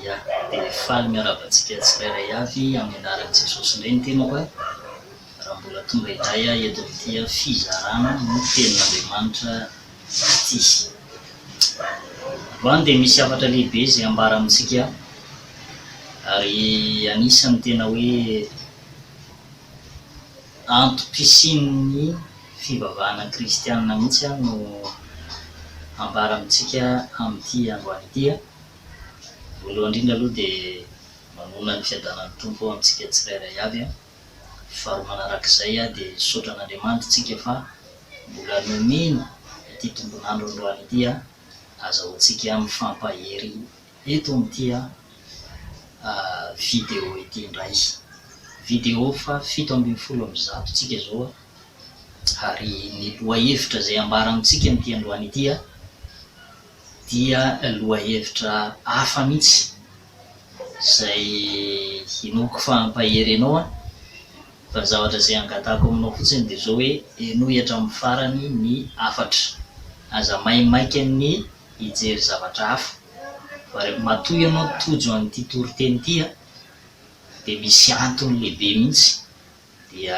Ya, dia faly miarabantsika tsirairay avy amin'ny anaran'i Jesosy indray ny tenako e. Raha mbola tonga indray eto amin'ity fizarana no tenin'Andriamanitra ity. Androany dia misy hafatra lehibe izay ambara amintsika ary anisany tena hoe antom-pisian'ny fivavahana kristianina mihitsy no ambara amintsika amin'ity androany ity. Voalohany indrindra aloha dia manona ny fiadanan'ny tompo amintsika tsirairay avy a. Faharoa manarak'izay dia saotra an'Andriamanitra tsika fa mbola nomena ity tombonandro androany ity azahoantsika mifampahery eto amin'ity vidéo ity indray. Vidéo fa 7:70 tsika zao ary ny lohahevitra izay ambara amintsika amin'ity androany ity dia lohahevitra hafa mihitsy izay hinoko fa hampahery ianao fa ny zavatra izay angatahako aminao fotsiny dia zao hoe enohitra amin'ny farany ny hafatra, aza maimaika ny hijery zavatra hafa. Fa rehefa matoy ianao tojo an'ity toriteny ity dia misy antony lehibe mihitsy dia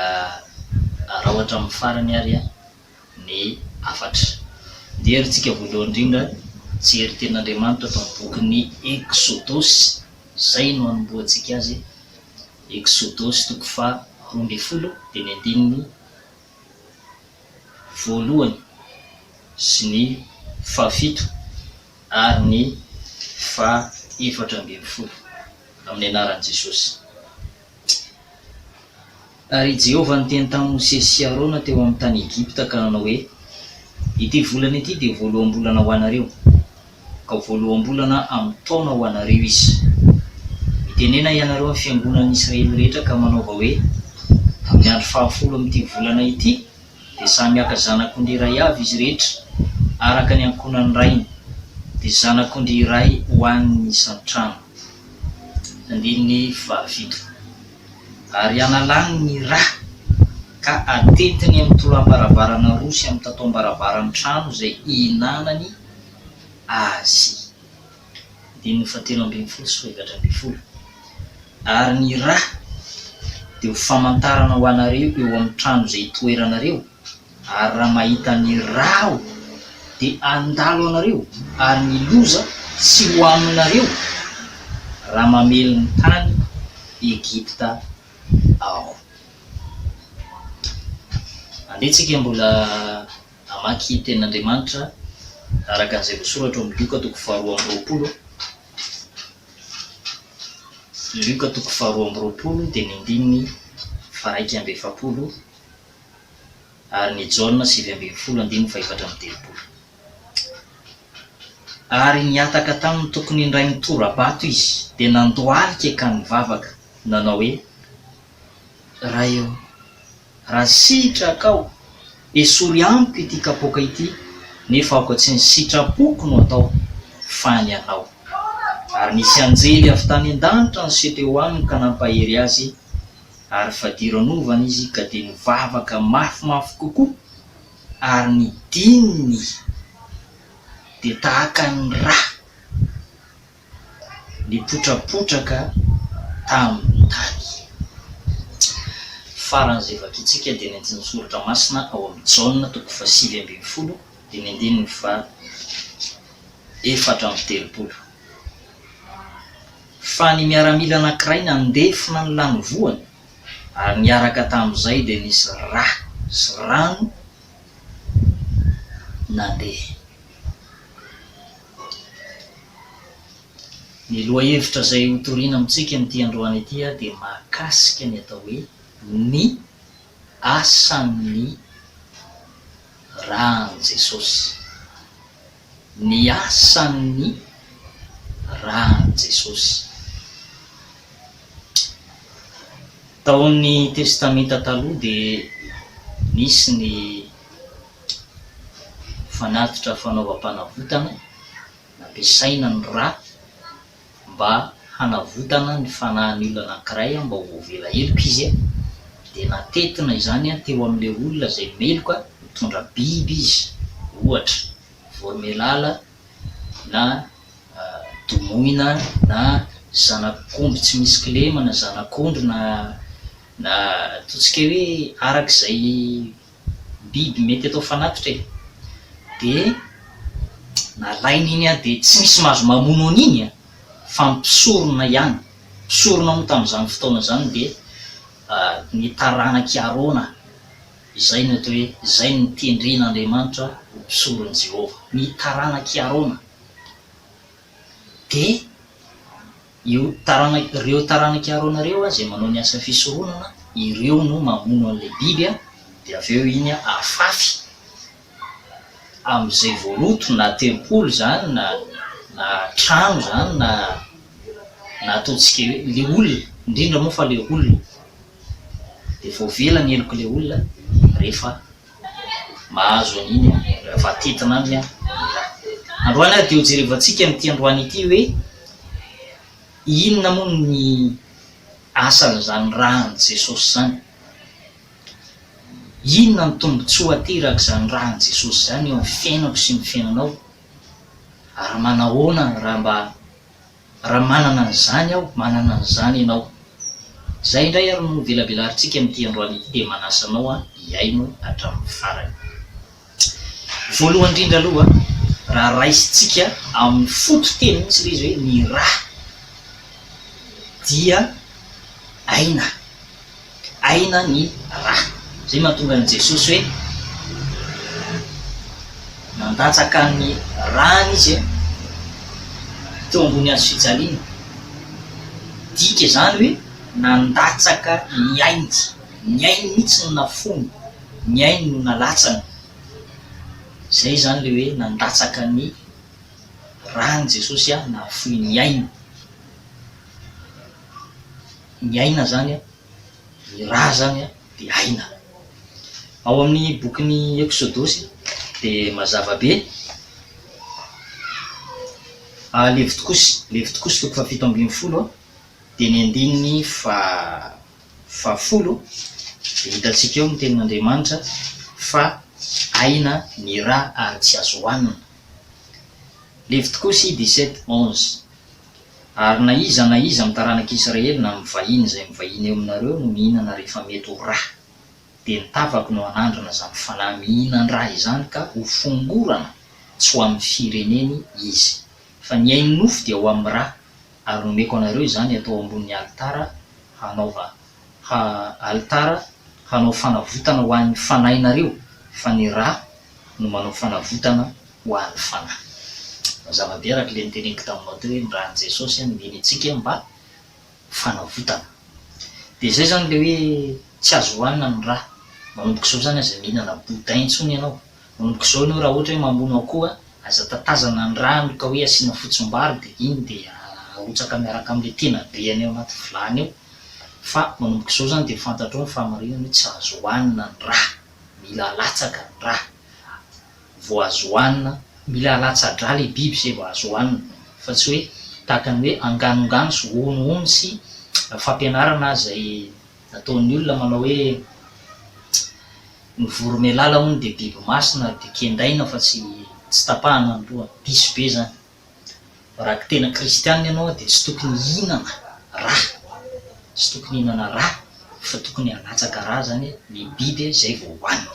raha ohatra amin'ny farany ary ny hafatra. Dia herytsika voalohany indrindra jery tenin'Andriamanitra atao bokin'ny Exodus, izay no anombohantsika azy. Exodus 12 dia ny 1 sy ny 7 ary ny 14 amin'ny anaran'i Jesosy. Ary Jehovah niteny tamin'i Mosesy sy Arona teo amin'ny tany Egypta ka nanao hoe, ity volana ity dia voalohambolana ho anareo, ka voalohambolana amin'ny taona ho anareo izy. Mitenena ianareo amin'ny fiangonan'ny Israely rehetra ka manaova hoe, amin'ny andro 10 amin'ity volana ity dia samy haka zanak'ondry iray avy izy rehetra araka ny ankonan'ny rainy, dia zanak'ondry iray ho an'ny isan'ny trano. 17. Ary analany ny rà ka atetiny amin'ny toloam-baravarana roa sy amin'ny tatoam-baravarana trano izay ihinanany azy. 17 sy 18. Ary ny rà dia ho famantarana ho anareo eo amin'ny trano izay itoeranareo, ary raha mahita ny rà dia andalo anareo ary ny loza tsy ho aminareo raha mamely ny tany Egypta ao. Andetsika mbola hamaky tenin'Andriamanitra araka an'izay voasoratra amin'ny Luka 12:20. Luka 12:20 dia ny 1:7 ary ny Jaona 7:4. Ary niataka tamin'ny tokony indray mitora-bato izy dia nandohalika ka nivavaka, nanao hoe, raha sitraka esory amiko ity kapoaka ity, nefa aoko tsy ny sitrapoko no atao fa ny anao. Ary nisy anjely avy tany an-danitra nisy teo aminy ka nampahery azy, ary fadiroanovana izy ka dia nivavaka mafimafy kokoa, ary ny dininy dia tahaka ny rà nipotrapotraka tamin'ny tany. Faran'izay vakitsika dia ny andiny soratra masina ao amin'ny Jaona 7:20 dia ny 4:30. Fa ny miaramila anankiray nandefina ny lanovoany, ary niaraka tamin'izay dia nisy rà sy rano nandeha. Ny lohahevitra izay hotoriana amintsika amin'ity androany ity dia mahakasika ny atao hoe ny asan'ny ràn'i Jesosy. Ny asan'ny ràn'i Jesosy. Taon'ny testamenta taloha dia nisy ny fanatitra fanaovam-panavotana nampiasaina ny rà mba hanavotana ny fanahin'ny olona anankiray mba ho voavela heloka izy dia natetina izany teo amin'ilay olona izay meloka mitondra biby izy, ohatra vormelala na domoina na zanak'omby tsy misy kilema na zanak'ondry na ataontsika hoe arak'izay biby mety atao fanatitra e, de nalaina iny a de tsy misy mahazo mamono an'iny a fa mpisorona ihany, mpisorona moa tamin'izany fotoana zany de ny taranaki-arona izay no atao hoe zay ny tendren'Andriamanitra ho mpisoron'i Jehova, ny taranaky-arona. De reo taranaky-arona reo a zay manao ny asa fisoronana, ireo no mamono an'le biby a, de avy eo iny a afafy am'izay voaloto na tempolo zany na trano zany na ataontsika hoe le olona, indrindra moa fa le olona, de vao vela ny eloko le olona rehefa mahazo an'iny rehefa tetina aminy a. Androany a de ho jerevantsika am'ty androany ity hoe inona moa ny asan'izany rahan'i Jesosy zany, inona ny tombontsoa aterak'izany rahan'i Jesosy zany eo amin'ny fiainako sy ny fiainanao, ary manahoana raha manana an'izany aho, manana an'izany ianao. Zay indray ary no velabelarintsika am'ty androany ity de manasa anao a hiaino hatramin'ny farany. Voalohany indrindra aloha raha raisintsika amin'ny foto-teny mihitsy le izy hoe ny rà dia aina ny rà. Zay mahatonga an' Jesosy hoe nandatsaka ny ràny izy a teo ambony hazo fijaliana, dika zany hoe nandatsaka ny ainy mihitsy no nafony, ny ainy no nalatsana. Zay zany le hoe nandatsaka ny ràny Jesosy a nafoy ny aina zany a, ny rà zany a de aina. Ao amin'ny bokin'ny Exodosy de mazava be Levitikosy toko fafito ambin'ny folo a de ny andininy fafolo de hitantsika eo ny tenin'Andriamanitra fa aina ny rà ary tsy azo hohanina. Levitikosy 17:11 ary na iza amin'ny taranak'Israely na mivahiny zay mivahiny eo aminareo no mihinana rehefa mety ho rà, de nitavako no anandrana zany fanahy mihinan-drà izany ka ho fongorana tsy ho amin'ny fireneny izy, fa ny ainy nofo dia ho amin'ny rà, ary nomeko anareo izany atao ambony alitara hanao fanavotana ho an'ny fanahinareo, fa ny rà no manao fanavotana ho an'ny fanahy. Mazava be araka le niteneniko taminao teo hoe ny ràn'i Jesosy nomeny antsika mba fanavotana. De zay zany le hoe tsy azo hohanina ny rà. Manomboka izao zany aza mihinana boudin intsony ianao, manomboka izao ianao raha ohatra hoe mamono akoho a, aza tatazana ny ràny ka hoe asiana fotsim-bary de iny de arotsaka miaraka am'le tena beany ao anaty vilany eo. Fa manomboka izao zany de fantatrao ny fahamarinana hoe tsy azo hohanina ny rà, mila alatsaka ny rà. Vao azo hohanina, mila alatsa-drà le biby zay vao azo hohanina, fa tsy hoe tahaka ny hoe anganongano sy honohono sy fampianarana zay nataon'ny olona manao hoe ny voromailala hono de biby masina de kendaina fa tsy tapahana ny lohany, diso be zany. Raha tena kristianina ianao de tsy tokony hihinana rà, tsy tokony hihinana rà, fa tokony halatsaka rà zany ny biby zay vao hohanina.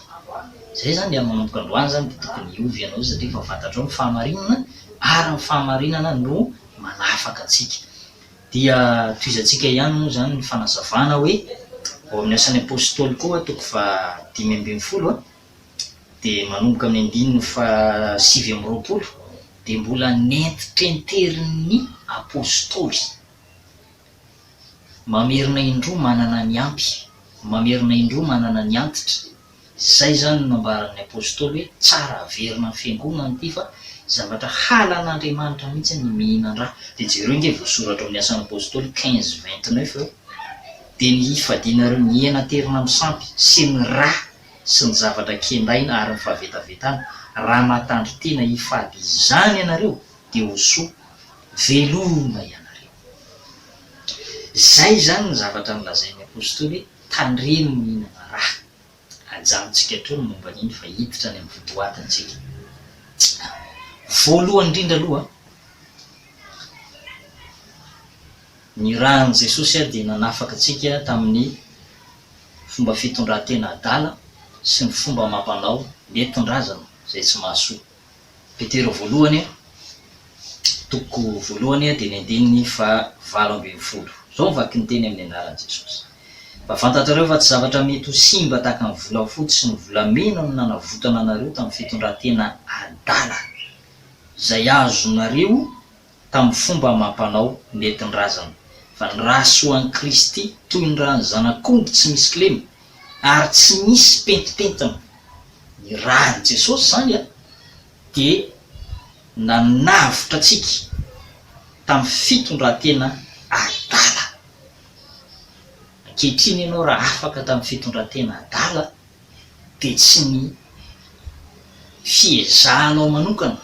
Zay zany manomboka androany zany de tokony hiovy ianao satria efa fantatrao ny fahamarinana, ary ny fahamarinana no manafaka antsika. Dia toizantsika ihany moa zany ny fanazavana hoe ao amin'ny asan'ny apôstôly koa toko 5:20 de manomboka amin'ny andininy 7:20 de mbola nentitrenteriny apôstôly mamerina indroa manana ny ampy, mamerina indroa manana ny antitra. Zay zany nambaran'ny apôstôly hoe tsara averina ny fiangonana ity fa zavatra halan'Andriamanitra mihitsy ny mihinan-drà. De jereo nge voasoratra amin'ny asan'ny apôstôly 15:29 de ny hifadianareo ny hena terina misampy sy ny rà sy ny zavatra kendaina ary ny fahavetavetana, raha matandry tena hifady izany ianareo de ho soa velona ianareo. Zay zany ny zavatra nilazain'ny apôstôly hoe tandremo ny mihinana rà. Ajanontsika hatreo ny momba an'iny fa hiditra any amin'ny votoatintsika. Voalohany indrindra aloha ny rahan'i Jesosy dia nanafaka antsika tamin'ny fomba fitondran-tena adala sy ny fomba amam-panao netondrazana zay tsy mahasoa. Petera voalohany toko voalohany dia ny andininy fa 7:20 zao vaky ny teny amin'ny anaran'i Jesosy. Mba fantatrareo fa tsy zavatra mety ho simba tahaka ny volafotsy sy ny volamena no nanavotana anareo tamin'ny fitondran-tena adala zay azonareo tamin'ny fomba amam-panao netondrazana. Fa ny raha soan'i Kristy toy ny raha ny zanak'omby tsy misy kilema ary tsy misy pentipentana. Ny rahan'i Jesosy zany dia nanavotra antsika tamin'ny fitondran-tena adala. Ankehitriny ianao raha afaka tamin'ny fitondran-tena adala dia tsy ny fiezahanao manokana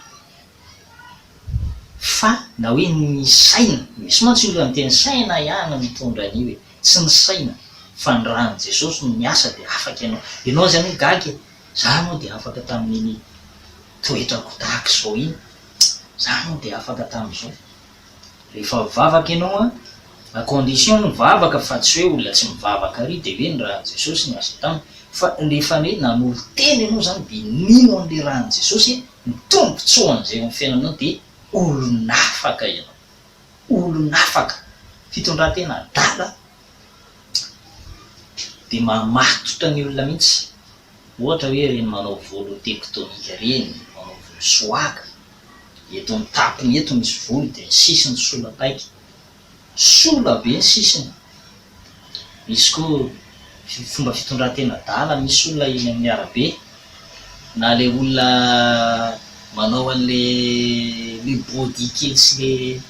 fa na hoe ny saina. Misy mantsy olona miteny saina ihany mitondra an'io tsy ny saina fa ny rahan'i Jesosy no miasa dia afaka ianao zany hoe gaga za moa dia afaka tamin'iny toetrako tahaka izao iny, za moa dia afaka tamin'izao. Rehefa mivavaka ianao a condition ny mivavaka fa tsy hoe olona tsy mivavaka ary dia hoe ny rahan'i Jesosy ny asa taminy. Fa rehefa hoe nanolo tena ianao zany dia nino an'le rahan'i Jesosy ny tombontsoan'izay amin'ny fiainanao dia olon'afaka ianao, olon'afaka. Fitondran-tena adala dia mamatotra ny olona mihitsy. Ohatra hoe reny manao volo tektonika reny, manao volo soaka, eto amin'ny tapiny eto misy volo dia ny sisiny sola paika, sola be ny sisiny. Misy koa fomba fitondran-tena adala, misy olona eny amin'ny arabe na le olona manao an'le body kely sy le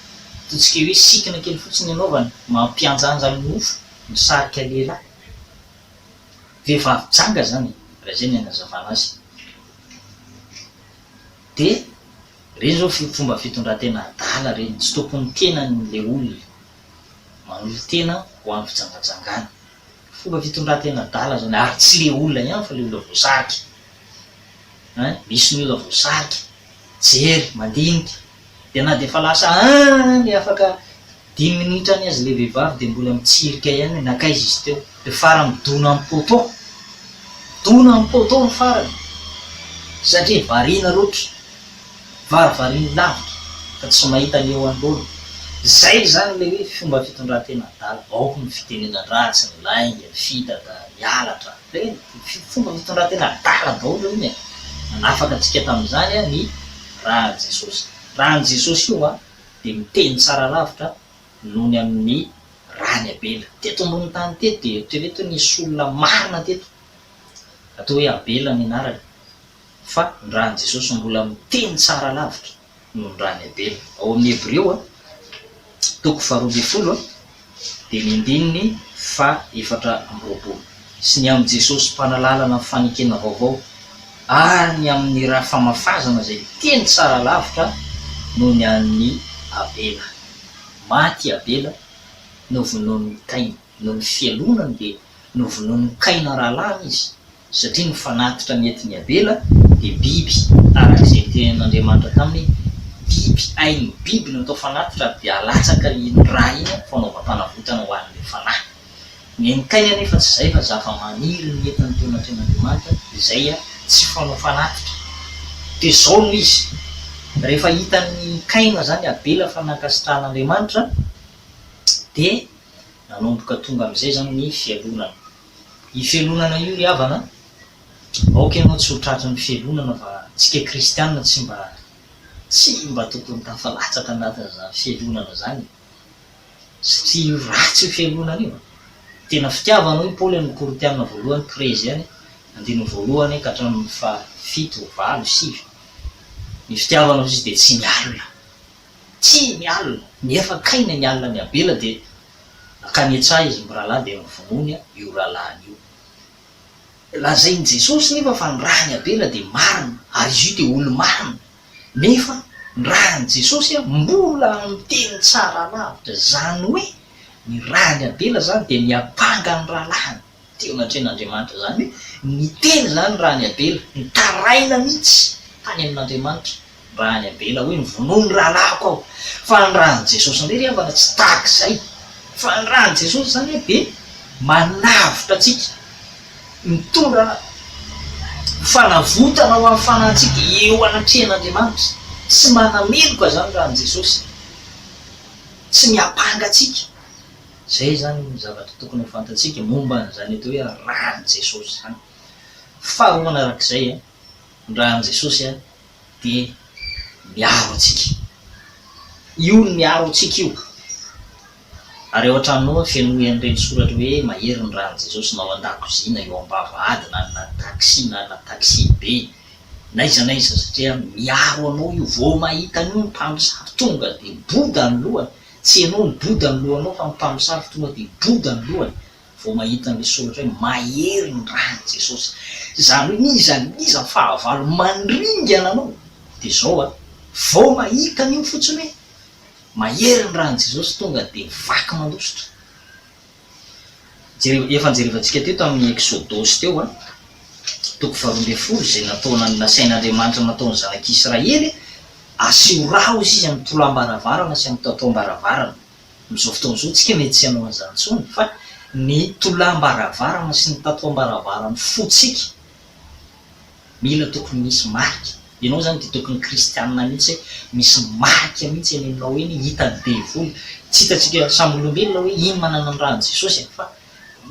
totsika hoe sikina kely fotsiny anaovany, mampianjanja ny nofo, misarika lehilahy, vehivavy janga zany raha zay ny anazavana azy. Dia reny zao fomba fitondran-tena adala reny, tsy tokony tenan'le olona manolo tena ho amin'ny fijangajangana. Fomba fitondran-tena adala zany ary tsy le olona ihany fa le olona voasarika. Misy ny olona voasarika jery mandinika dia na dia efa lasa ny afaka 10 minitra ny azy le vehivavy dia mbola mitsirika ihany nakaiza izy teo, dia farany midona amin'ny poto, dona amin'ny poto ny farany satria variana loatra, varivariana lavitra ka tsy mahita ny eo anoloana. Zay zany le hoe fomba fitondran-tena adala. Aoko ny fitenena ratsy, ny lainga, ny fitaka, ny halatra, reny fomba fitondran-tena adala daholo iny. Nanafaka antsika tamin'izany ny rahan'i Jesosy. Rahan'i Jesosy io dia miteny tsara lavitra noho ny amin'ny rany Abela. Teto ambony tany teto dia eritrereto nisy olona marina teto atao hoe Abela ny anarany, fa ny rahan'i Jesosy mbola miteny tsara lavitra noho ny rany Abela. Ao amin'ny Hebreo toko 12 dia ny andininy 4:20 sy ny amin'i Jesosy mpanalalana amin'ny fanekena vaovao ary ny amin'ny raha famafazana zay teny tsara lavitra noho ny an'ny Abela. Maty Abela novonoan'ny Kaina, noho ny fialonany dia novonoan'ny Kaina rahalany izy, satria ny fanatitra nentin'ny Abela dia biby, arak'izay tenen'Andriamanitra taminy, biby ainy biby no atao fanatitra dia alatsaka iny raha iny fanaovam-panavotana ho an'ilay fanahy. Ny Kaina nefa tsy zay fa zava-maniry ny entiny teo anatrehan'Andriamanitra izay tsy fanao fanatitra. Dia zao no izy rehefa hitan'ny Kaina zany Abela fa nankasitrahan'Andriamanitra dia nanomboka tonga amin'izay zany ny fialonana. I fialonana io ry havana, aoka ianao tsy ho tratry ny fialonana fa tsika kristianina tsy mba tokony tafalatsaka anatin'izany fialonana zany, satria ratsy io fialonana io. Tena fitiavanao i Paoly amin'ny Korinthiana 1:13 any, 1 ka hatramin'ny 7:9. Ny fitiavanao izy dia tsy mialina, tsy mialina. Nefa Kaina nialina ny Abela dia nakanetsah izy mirahalahy dia mivonoany io rahalahiny io. Lazain'i Jesosy nefa fa ny rahan'ny Abela dia marina ary izy io dia olo marina, nefa ny rahan'i Jesosy mbola miteny tsara lavitra, zany hoe ny rahan'ny Abela zany dia miapanga ny rahalahiny teo anatrehan'Andriamanitra. Zany hoe miteny zany rahan'ny Abela, nitaraina mihitsy tany amin'Andriamanitra rahan'ny Abela hoe mivonoa ny rahalahiko aho. Fa ny rahan'i Jesosy indray ry havana tsy tahak'izay, fa ny raha Jesosy zany hoe de manavitra atsika, mitondra fanavotana ho amin'ny fanahintsika eo anatrehan'Andriamanitra. Tsy manameloka zany raha Jesosy, tsy miapangatsika. Zay zany ny zavatra tokony ho fantatsika momba n'izany atao hoe raha Jesosy zany. Faharoa manarak'izay raha Jesosy de miaro atsika. Io ny miaro atsika io. Ary ao an-tranonao feno an'ireny soratra hoe mahery ny raha Jesosy nao an-dakozia na eo am-bavahady na taxi be na iza satria miaro anao io. Vao mahita an'io ny mpamosavy tonga de boda ny lohany. Tsy ianao ny boda ny lohanao fa ny mpamosavy tonga de boda ny lohany vao mahita an'ilay soratra hoe mahery ny raha Jesosy. Zany hoe niza fahavalo mandringana anao de zao vao mahita an'io fotsiny hoe mahery ny raha Jesosy tonga de vaky mandositra. Efa jerevantsika teo tamin'ny Exodosy teo toko 12 zay nataona nasain'Andriamanitra nataony zanak'Israely asio rao izy amin'ny tolambaravarana sy amin'ny tatom-baravarana. Amin'izao fotoana izao tsika mety tsy hanao an'izany intsony fa ny tolambaravarana sy ny tatom-baravarana fotsika mila tokony misy marika. Ianao zany de tokony kristianina mihitsy misy marika mihitsy aminao eny hita devoly. Tsy hitatsika samy olombelona hoe iny manana ny raha Jesosy fa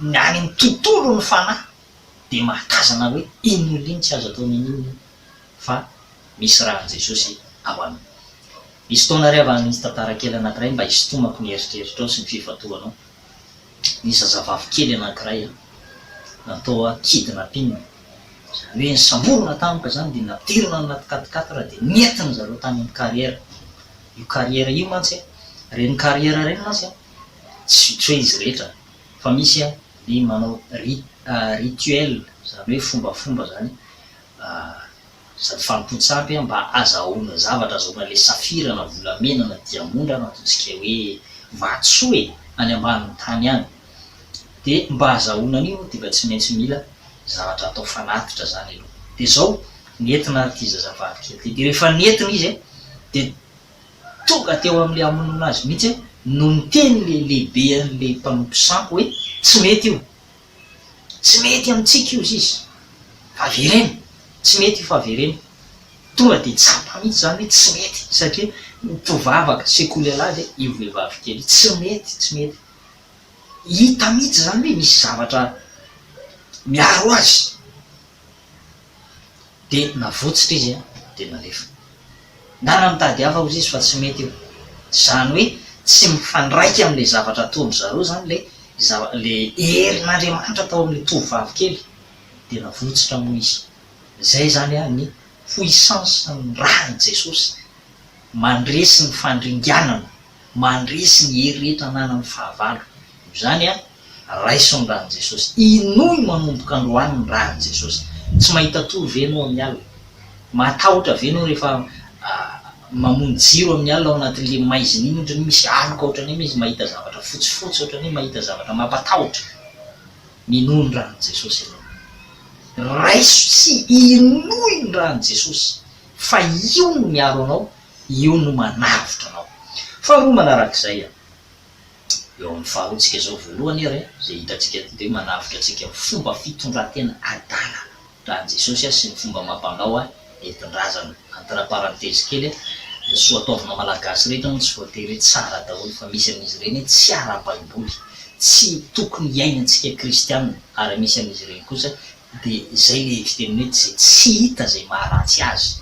ny any amin'ny tontolo ny fanahy de mahatazana hoe iny olona iny tsy azo atao amin'iny fa misy raha Jesosy ao aminy. Misy taona ray avy nisy tantara kely anankiray mba hisintomako ny eritreritra ao sy ny fifatoanao. Nisy zazavavy kely anankiray natao kidnapping. Zany hoe samborona tampoka zany de natirina anaty 4x4 de nentina zareo tany amin'ny carrière. Io carrière io mantsy reny carrière reny mantsy tsy hoe izy rehetra fa misy ny manao rituel, zany hoe fombafomba zany sady fampotsampy mba azahoana zavatra, azahoana le safira na volamena na diamondra na ataontsika hoe vatsoe any ambanin'ny tany any. De mba azahoana an'io de mba tsy maintsy mila zavatra atao fanatitra zany aloha. De zao nentina ty zazavavy kely de rehefa nentina izy de tonga teo amin'le amonoana azy mihitsy no niteny le lehibe an'le mpanompo sampo hoe tsy mety io, tsy mety amintsika io izy fa vereny, tsy mety io fa vereny. Tonga de tsapa mihitsy zany hoe tsy mety satria tovavaka sekoly alahy de io vehivavy kely tsy mety. Hita mihitsy zany hoe misy zavatra miaro azy de navotsitra izy de nalefa. Ndana mitady hafa ozy izy fa tsy mety io. Zany hoe tsy mifandraika amin'le zavatra ataony zareo zany le herin'Andriamanitra atao amin'le tovavy kely de navotsitra moa izy. Zay zany ny puissance ny raha Jesosy mandresy ny fandringanana, mandresy ny hery rehetra ananan'ny fahavalo. Zany raiso ny raha Jesosy. Inoy manomboka androany ny raha Jesosy. Tsy mahita tory venao amin'ny alina, matahotra venao rehefa mamono jiro amin'ny alina ao anatin'le maizina iny ohatrany misy aloka ohatrany izy mahita zavatra fotsifotsy ohatrany mahita zavatra mampatahotra. Minoy ny raha Jesosy ianao. Raiso sy inoy ny raha Jesosy fa io no miaro anao, io no manavitra anao. Faharoa manarak'izay eo amin'ny faharoantsika zao voalohany ary zay hitatsika de manavitra atsika fomba fitondratena adala raha Jesosy sy ny fomba mampandao entin-drazana. Entre parenthèse kely ny soataovana malagasy rehetra no tsy voatery tsara daholo fa misy amin'izy ireny tsy ara-baiboly, tsy tokony iainantsika kristianina ary misy amin'izy ireny kosa de zay le fiteny hoe tsy hita zay maharatsy azy.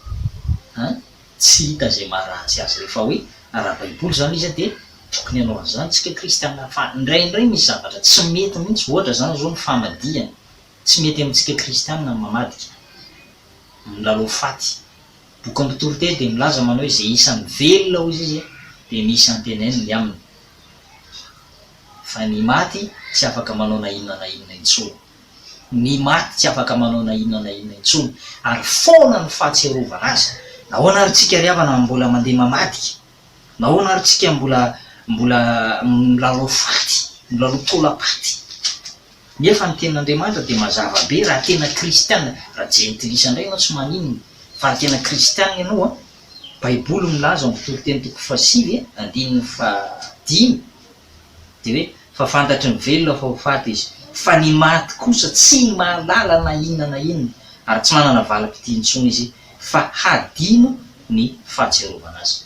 Tsy hita zay maharatsy azy. Rehefa hoe ara-baiboly zany izy de tokony hanao an'izany tsika kristianina fa indraindray misy zavatra tsy mety mihitsy. Ohatra zany zao ny famadihana tsy mety amintsika kristianina mamadika. Milalao faty. Boky am-pitoroteny de milaza manao hoe zay isan'ny velona hozy izy de misy anteneniny aminy. Fa ny maty tsy afaka manao na inona na inona intsony. Ny maty tsy afaka manao na inona na inona intsony. Ary foana ny fahatserovana azy. Nahoana ary tsika ry havana mbola mandeha mamadika? Nahoana ary tsika mbola milalao faty, milalao tolapaty? Nefa ny tenin'Andriamanitra de mazava be raha tena kristianina. Raha jentilisa indray ianao tsy maninona fa raha tena kristianina ianao baiboly milaza amin'ny fitoroteny toko 5:5 de hoe fa fantatry ny velona fa ho faty izy fa ny maty kosa tsy mahalala na inona na inona ary tsy manana valam-pitintsony izy fa hadino ny fahatsiarovana azy.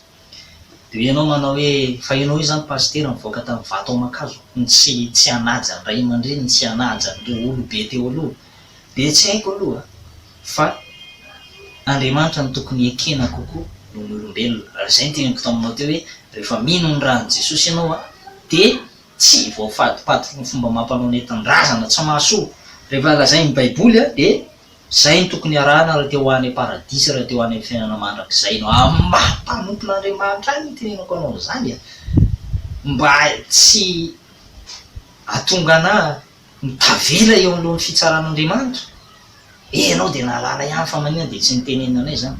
De ianao manao hoe fa ianao io zany pastera mivoaka tamin'ny vato amakazo tsy anaja ny ray aman-dreny tsy anaja ny olobe teo aloha de tsy haiko aloha fa Andriamanitra no tokony ekena kokoa noho ny olombelona. Raha zay ny teneniko taminao teo hoe rehefa mino ny ranon'i Jesosy ianao de tsy voafatipaty ny fomba mampanao nentin-drazana tsy mahasoa. Rehefa lazay ny baiboly de zay ny tokony arahana raha te ho any paradisy raha te ho any amin'ny fiainana mandrakizay no mampanompon'Andriamanitra any tenenako anao zany mba tsy atonga ana mitavela eo alohan'ny fitsaran'Andriamanitra. Ianao de nahalala ihany fa maninona de tsy nitenenanay zany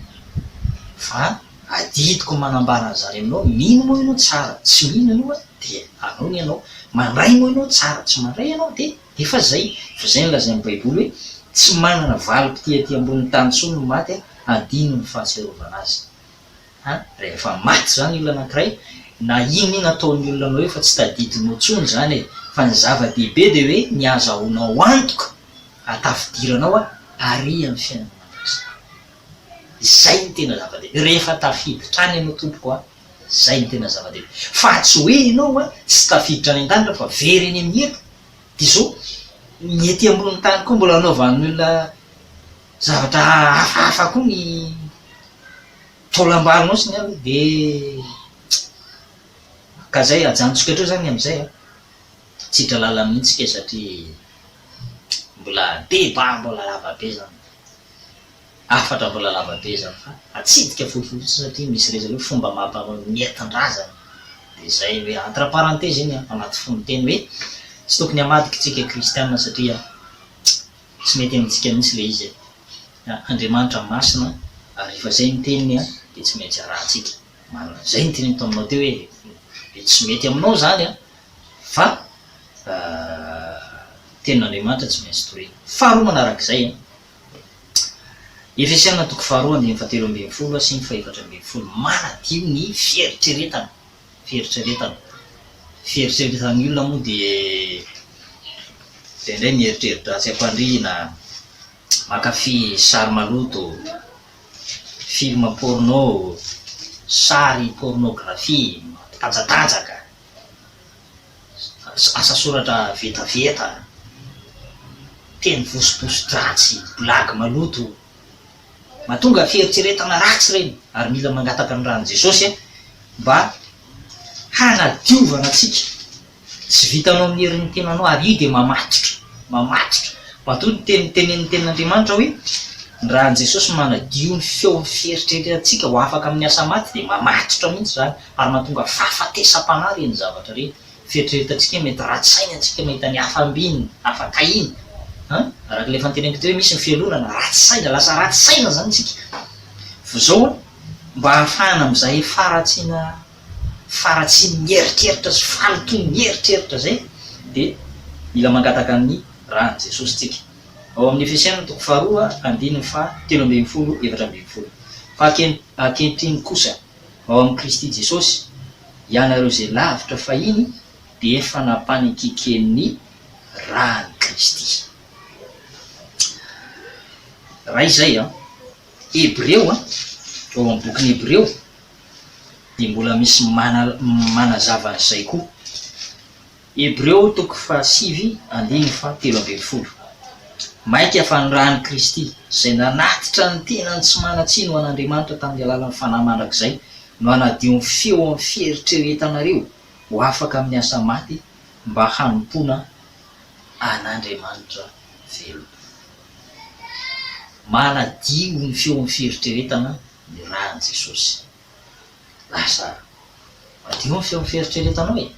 fa adidiko manambara an'zany aminao mino moa ianao tsara tsy mino ianao de anao ny ianao mandray moa ianao tsara tsy mandray ianao de efa zay fa zay ny lazay ny baiboly hoe tsy manana valim-pitiaty ambon'ny tany tsony ny maty adino ny fahatsiarovana azy. Rehefa maty zany olona anankiray na iny nataon'ny olona anao eo fa tsy tadidinao tsony zany fa ny zava-dehibe de hoe ny azahoanao antoka atafidiranao ary amin'ny fiainana mandrakizay. Zay ny tena zava-dehibe rehefa tafiditra any ianao tompoko zay ny tena zava-dehibe fa tsy hoe ianao tsy tafiditra any an-danitra fa very eny amin'ny eto de zao ny ety amboniny tany koa mbola anaovan'ny olona zavatra hafahafa koa ny taolam-balinao sy ny alo de ka zay ajanontsika treo zany am'izay tsitra lala mihitsika satria mbola débat mbola lavabe zany afatra mbola lavabe zany fa atsidika fohifohy satria misy rehetra hoe fomba mampanentin-drazana de zay hoe entre parenthèse iny anaty fonoteny hoe tsy tokony hamadika tsika kristianina satria tsy mety amintsika mihitsy le izy Andriamanitra masina ary efa zay ny teniny de tsy maintsy arahantsika zay ny teniny taminao teo hoe tsy mety aminao zany fa tenin'Andriamanitra tsy maintsy torena. Faharoa manarak'izay Efesiana 2:7-10 sy 4:11 manadio ny fieritreretana. Fieritreretan'ny olona moa de indray mieritreritra tsy ampandrina makafy sary maloto, film porno, sary pornographie, tanjatanjaka, asa soratra vetaveta, teny vosiposidratsy, blague maloto, mahatonga fieritreretana ratsy reny ary mila mangataka ny ranon'i Jesosy mba hanadiovana atsika. Tsy vitanao amin'ny herin'ny tenanao ary io de mamatitra matoa ny tenen'ny tenin'Andriamanitra hoe ny ranon'i Jesosy manadio ny feon'ny fieritreretantsika ho afaka amin'ny asa maty de mamatitra mihitsy zany ary mahatonga fahafatesam-panahy reny zavatra reny. Fieritreretantsika mety ratsy-saina antsika mahita ny afambiny afaka iny araka le fanteneniko teo hoe misy ny fialonana ratsy-saina lasa ratsy-saina zany tsika fa zao mba hahafahana am'izay faratsy mieritreritra sy faloto mieritreritra zay de mila mangataka amin'ny ranon'i Jesosy tsika. Ao amin'ny Efesiana 2:7-12 fa ankehitriny kosa ao amin'ny Kristy Jesosy ianareo zay lavitra fahiny de efa nampanikiken'ny ran'i Kristy. Raha izay Hebreo ao amin'ny bokin'ny Hebreo de mbola misy manazava an'izay koa. Hebreo 7:13 maika fa ny ran'i Kristy zay nanatitra ny tenany tsy manatsino an'Andriamanitra tamin'ny alalan'ny fanahy mandrakizay no hanadio ny feo amin'ny fieritreretanareo ho afaka amin'ny asa maty mba hanompoana an'Andriamanitra velona. Manadio ny feo amin'ny fieritreretana ny ran'i Jesosy. Lasa madio ny feo amin'ny fieritreretanao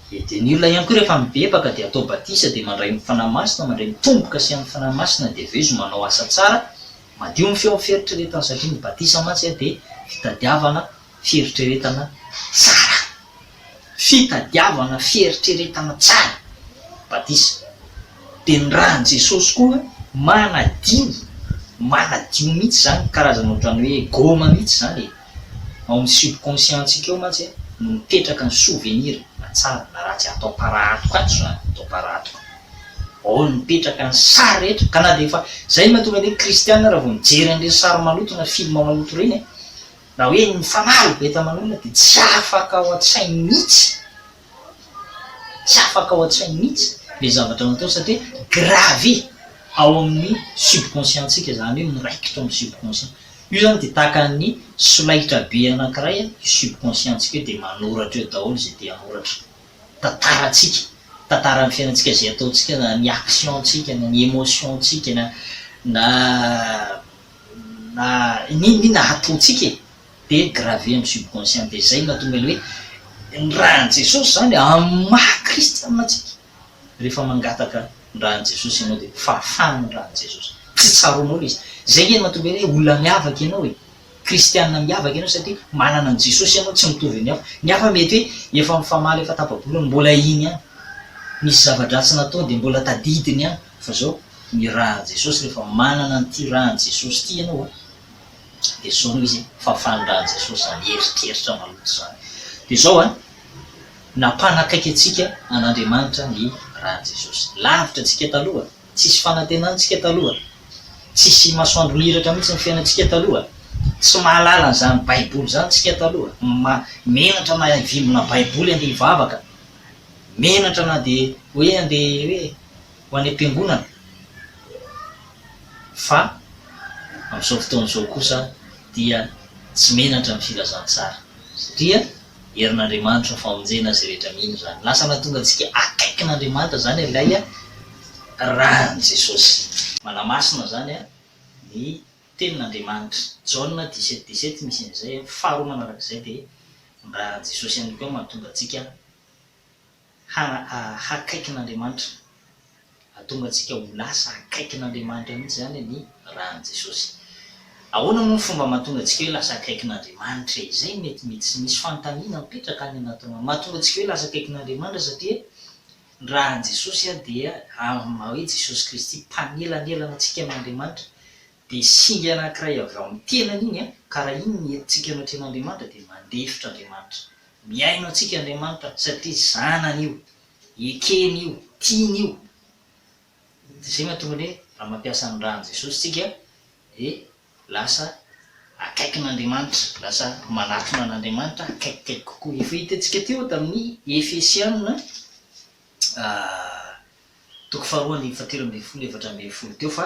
de ny olona ihany koa rehefa mibebaka de atao batisa de mandray ny fanahy masina mandray mitomboka sy amin'ny fanahy masina de aveo izy manao asa tsara madio ny feo amin'ny fieritreretana satria ny batisa mantsy de fitadiavana fieritreretana tsara. Fitadiavana fieritreretana tsara batisa. De ny ran'i Jesosy koa manadio mihitsy zany karazana ohatrany hoe goma mihitsy zany ao amin'ny subconscient-tsika eo mantsy no mipetraka ny souvenir tsara na raha tsy atao paratoka ato zany atao paratoka ao nipetraka ny sary rehetra ka na de efa zay mahatonga hoe kristianina raha vao mijery an'ireny sary maloto na film maloto reny raha hoe mifanaly beta manolona de tsy afaka ao an-tsainy mihitsy tsy afaka ao an-tsainy mihitsy le zavatra natao satria gravy ao amin'ny subconscientsika zany hoe miraikitra amin'ny subconscient io zany de tahaka ny solaitra be anankiray subconscientsika hoe de manoratra eo daholo zay de anoratra tantaratsika tantaran'ny fiainantsika zay ataontsika na ny actiontsika na ny émotiontsika na nina ataontsika de gravé amin'ny subconscient de zay mahatonga le hoe ny rahan'i Jesosy zany amin'ny maha Kristy aminatsika rehefa mangataka ny rahan'i Jesosy ianao de fahafahana ny rahan'i Jesosy tsy tsaroanao le izy zay eny mahatonga hoe olona miavaka ianao hoe kristianina miavaka ianao satria manana an' Jesosy ianao tsy mitovy ny hafa mety hoe efa mifamaly efa tapabolony mbola iny ihany misy zava-dratsy natao de mbola tadidiny ihany fa zao ny rahan'i Jesosy rehefa manana an'ity rahan'i Jesosy ty ianao de zao no izy fahafahany rahan'i Jesosy zany eritreritra maloto zany de zao nampanakaiky atsika an'Andriamanitra ny rahan'i Jesosy lavitra atsika taloha tsisy fanantenantsika taloha tsisy masoandro miratra mihitsy ny fiainantsika taloha tsy mahalala n'zany baiboly zany tsika taloha menatra na vimona baiboly andeha hivavaka menatra na de hoe andeha hoe ho any am-piangonana fa amin'izao fotoan'izao kosa dia tsy menatra ny filazantsara satria herin'Andriamanitra ny famonjena azy rehetra mino zany lasa nahatonga antsika akaikin'Andriamanitra zany ilay rahan'i Jesosy manamasina zany ny tenin'Andriamanitra Jaona 17:17 misy an'izay faharoa manarak'izay de ny rahan'i Jesosy ihany koa mahatonga antsika hakaikin'Andriamanitra atonga antsika ho lasa akaikin'Andriamanitra mihitsy zany ny rahan'i Jesosy ahoana moa ny fomba mahatonga antsika hoe lasa akaikin'Andriamanitra izay mety tsy misy fanontaniana mipetraka any anatona mahatonga antsika hoe lasa akaikin'Andriamanitra satria ny rahan'i Jesosy dia hoe Jesosy Kristy mpanelanelana antsika amin'Andriamanitra de singa anankiray avy ao amin'ny tenany iny karaha iny ny entintsika anao tren'Andriamanitra de mandefitra Andriamanitra miaino antsika Andriamanitra satria zanany io ekeny io tiany io de zay mahatonga hoe raha mampiasa ny rahan'i Jesosy tsika de lasa akaikin'Andriamanitra lasa manatona an'Andriamanitra akaikikaiky kokoa efa hitantsika teo tamin'ny Efesianina toko faharoa ny 7:24 teo fa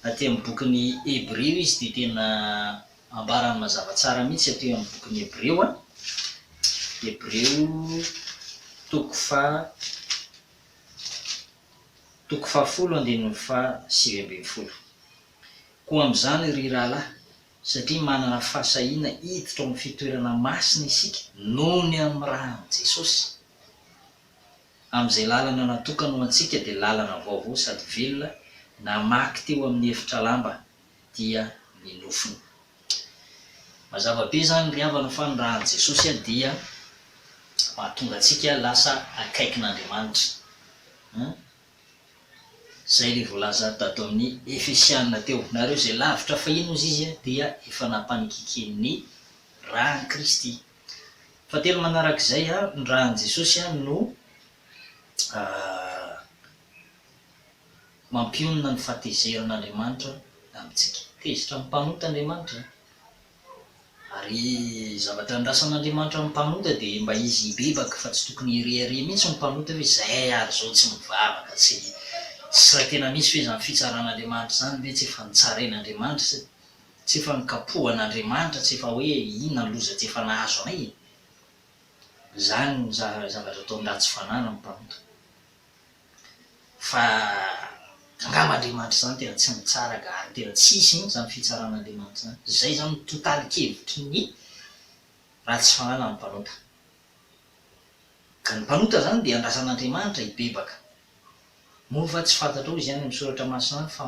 aty amin'ny bokin'ny Hébreo izy de tena ambarany mazava tsara mihitsy aty amin'ny bokin'ny Hébreo Hébreo toko 10:7 koa amin'izany ry rahalahy satria manana fahasahiana hiditra amin'ny fitoerana masina isika noho ny amin'ny rahan'i Jesosy amin'izay lalana natokana ho antsika de lalana vaovao sady velona namaky teo amin'ny efitra lamba dia ny nofony mazava be zany ry havana fa ny rahan'i Jesosy dia mahatonga antsika lasa akaikin'Andriamanitra zay le voalaza tato amin'ny Efesianina teo nareo zay lavitra fahino izy dia efa nampanikiken'ny rahan'i Kristy fatelo manarak'izay ny rahan'i Jesosy no mampionona ny fahatezerin'Andriamanitra amintsika tezitra mpanota Andriamanitra ary zavatra andrasan'Andriamanitra mpanota de mba izy bebaka fa tsy tokony hirehare mihitsy mpanota hoe zay ary zao tsy mivavaka tsy raha tena misy hoe zany fitsaran'Andriamanitra zany hoe tsy efa nitsarain'Andriamanitra tsy efa nikapohan'Andriamanitra tsy efa hoe ina loza tsy efa nahazo anay zany zavatra atao ndatsy fanana mpanota fa angamb'Andriamanitra zany tena tsy mitsaraka ary tena tsisy mihitsy zany fitsaran'Andriamanitra zany zay zany totalikevitry ny ratsy fanana ny mpanota ka ny mpanota zany de andrasan'Andriamanitra hibebaka moa fa tsy fantatra izy ihany amin'ny soratra masina fa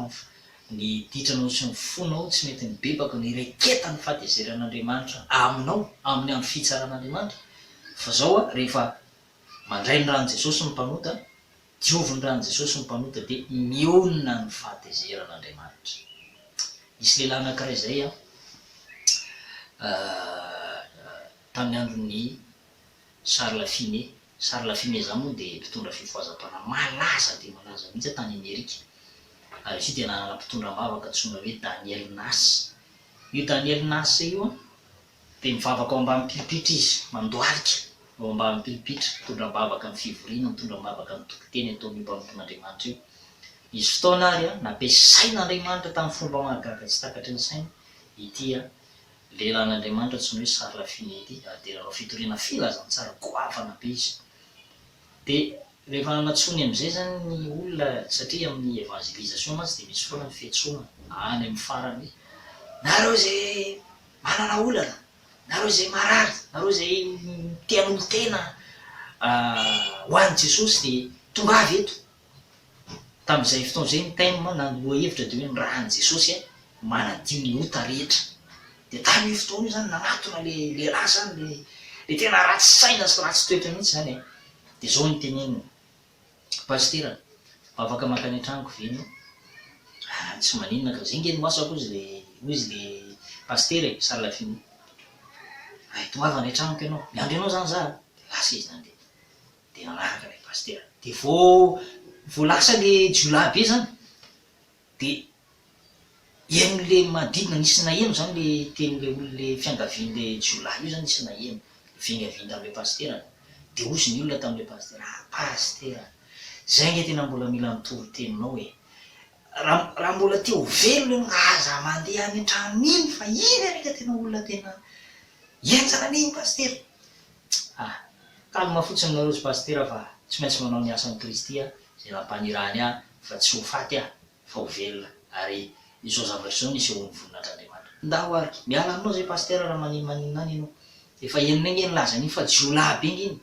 ny ditranao sy ny fonao tsy mety mibebaka ny reketany fahatezeran'Andriamanitra aminao amin'ny amin'ny fitsaran'Andriamanitra fa zao rehefa mandray ny rahan'i Jesosy ny mpanota diovy ny rahan'i Jesosy ny mpanota de mionona ny fahatezeran'Andriamanitra misy lehilahy anankiray zay tamin'ny andron'ny Charles Finet Charles Lafineza moa dia mpitondra fifoazam-pana malaza dia malaza mihitsy tany Amerika. Ary izy dia nanana mpitondram-bavaka antsoina hoe Daniel Nass. Io Daniel Nass io dia mivavaka ao ambany pilipitra izy, mandoalika ao ambany pilipitra, mitondram-bavaka amin'ny fivoriana, mitondram-bavaka amin'ny tokoteny ataony mpanompon'Andriamanitra io. Izy fotoana ary nampiasain'Andriamanitra tamin'ny fomba mahagaga tsy takatry ny saina ity lehilahin'Andriamanitra antsoina hoe Charles Lafinety dia nanao fitoriana filazantsara goavana be izy. Dia rehefa natsony amin'izay zany ny olona satria amin'ny evangelisation mantsy dia misy foana ny fiantsoana any amin'ny farany hoe nareo zay manana olana, nareo zay marary, nareo zay tian'olo tena ho an'i Jesosy dia tonga avy eto. Tamin'izay fotoana izay ny thème naloha hevitra dia hoe ny rahan'i Jesosy manadio ny ota rehetra. Dia tamin'io fotoana io zany nanatona le lehilahy zany le tena ratsy saina sy ratsy toetra mihitsy zany dia zao ny teneniny pastera afaka makany an-tranoko veno tsy maninona ka zay nge noasako izy le pastera Charles Lafinety tongava any an-tranoko ianao miandro ianao zany za lasa izy zany dia nanaraka le pastera dia vo lasa le jiolahy be zany dia enon'le manodidina nisy naheno zany le tenin'le olon'le fiangavian'le jiolahy io zany nisy naheno fiangaviany tamin'le pastera dia ozy ny olona tamin'le pastera pastera zay nge tena mbola mila mitoro teninao raha mbola te ho velona aza mandeha any an-trano iny fa iny arika tena olona tena enjana an'iny pastera kalma fotsiny nareo sy pastera fa tsy maintsy manao ny asan'ny Kristy zay nampanirany fa tsy ho faty fa ho velona ary izao zavatra zao nisy eo amin'ny voninahitran'Andriamanitra ndaho ary miala aminao zay pastera raha maninona any ianao efa enina nge nilaza an'iny fa jiolahy be nge iny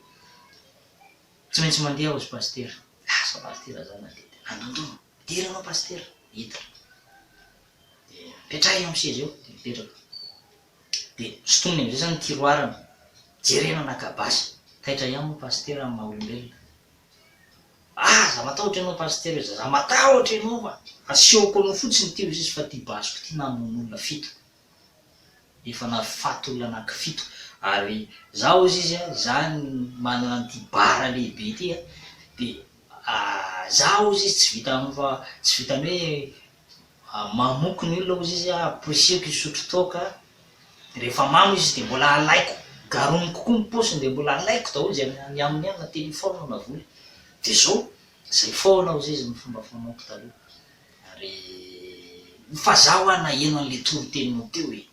tsy maintsy mandeha ozy pastera lasa pastera zany andondona diry anao pastera hita dia mipetraha eo amin'ny seza eo dia mipetraka dia sotominy am'izay zany tiroarana jerena nakabasy taitra ihany moa pastera amin'ny maha-olombelona za matahotra ianao pastera za matahotra ianao fa asehoko anao fotsiny teo izy fa ty basiko ty namon'olona fito efa nafaty olona anankifito ary zaho izy izy zany manana an'ity bara lehibe ty dia zaho izy tsy vitany fa tsy vitany hoe mamoko ny olona ozy izy apprécieko isotro toka rehefa mamo izy dia mbola alaiko garoniny kokoa ny posiny dia mbola alaiko daholo zay ny aminy any na telefona na voly dia zao zay foana ozy izy ny fomba fanaoko taloha ary fa zaho naheno an'le toro-teninao teo hoe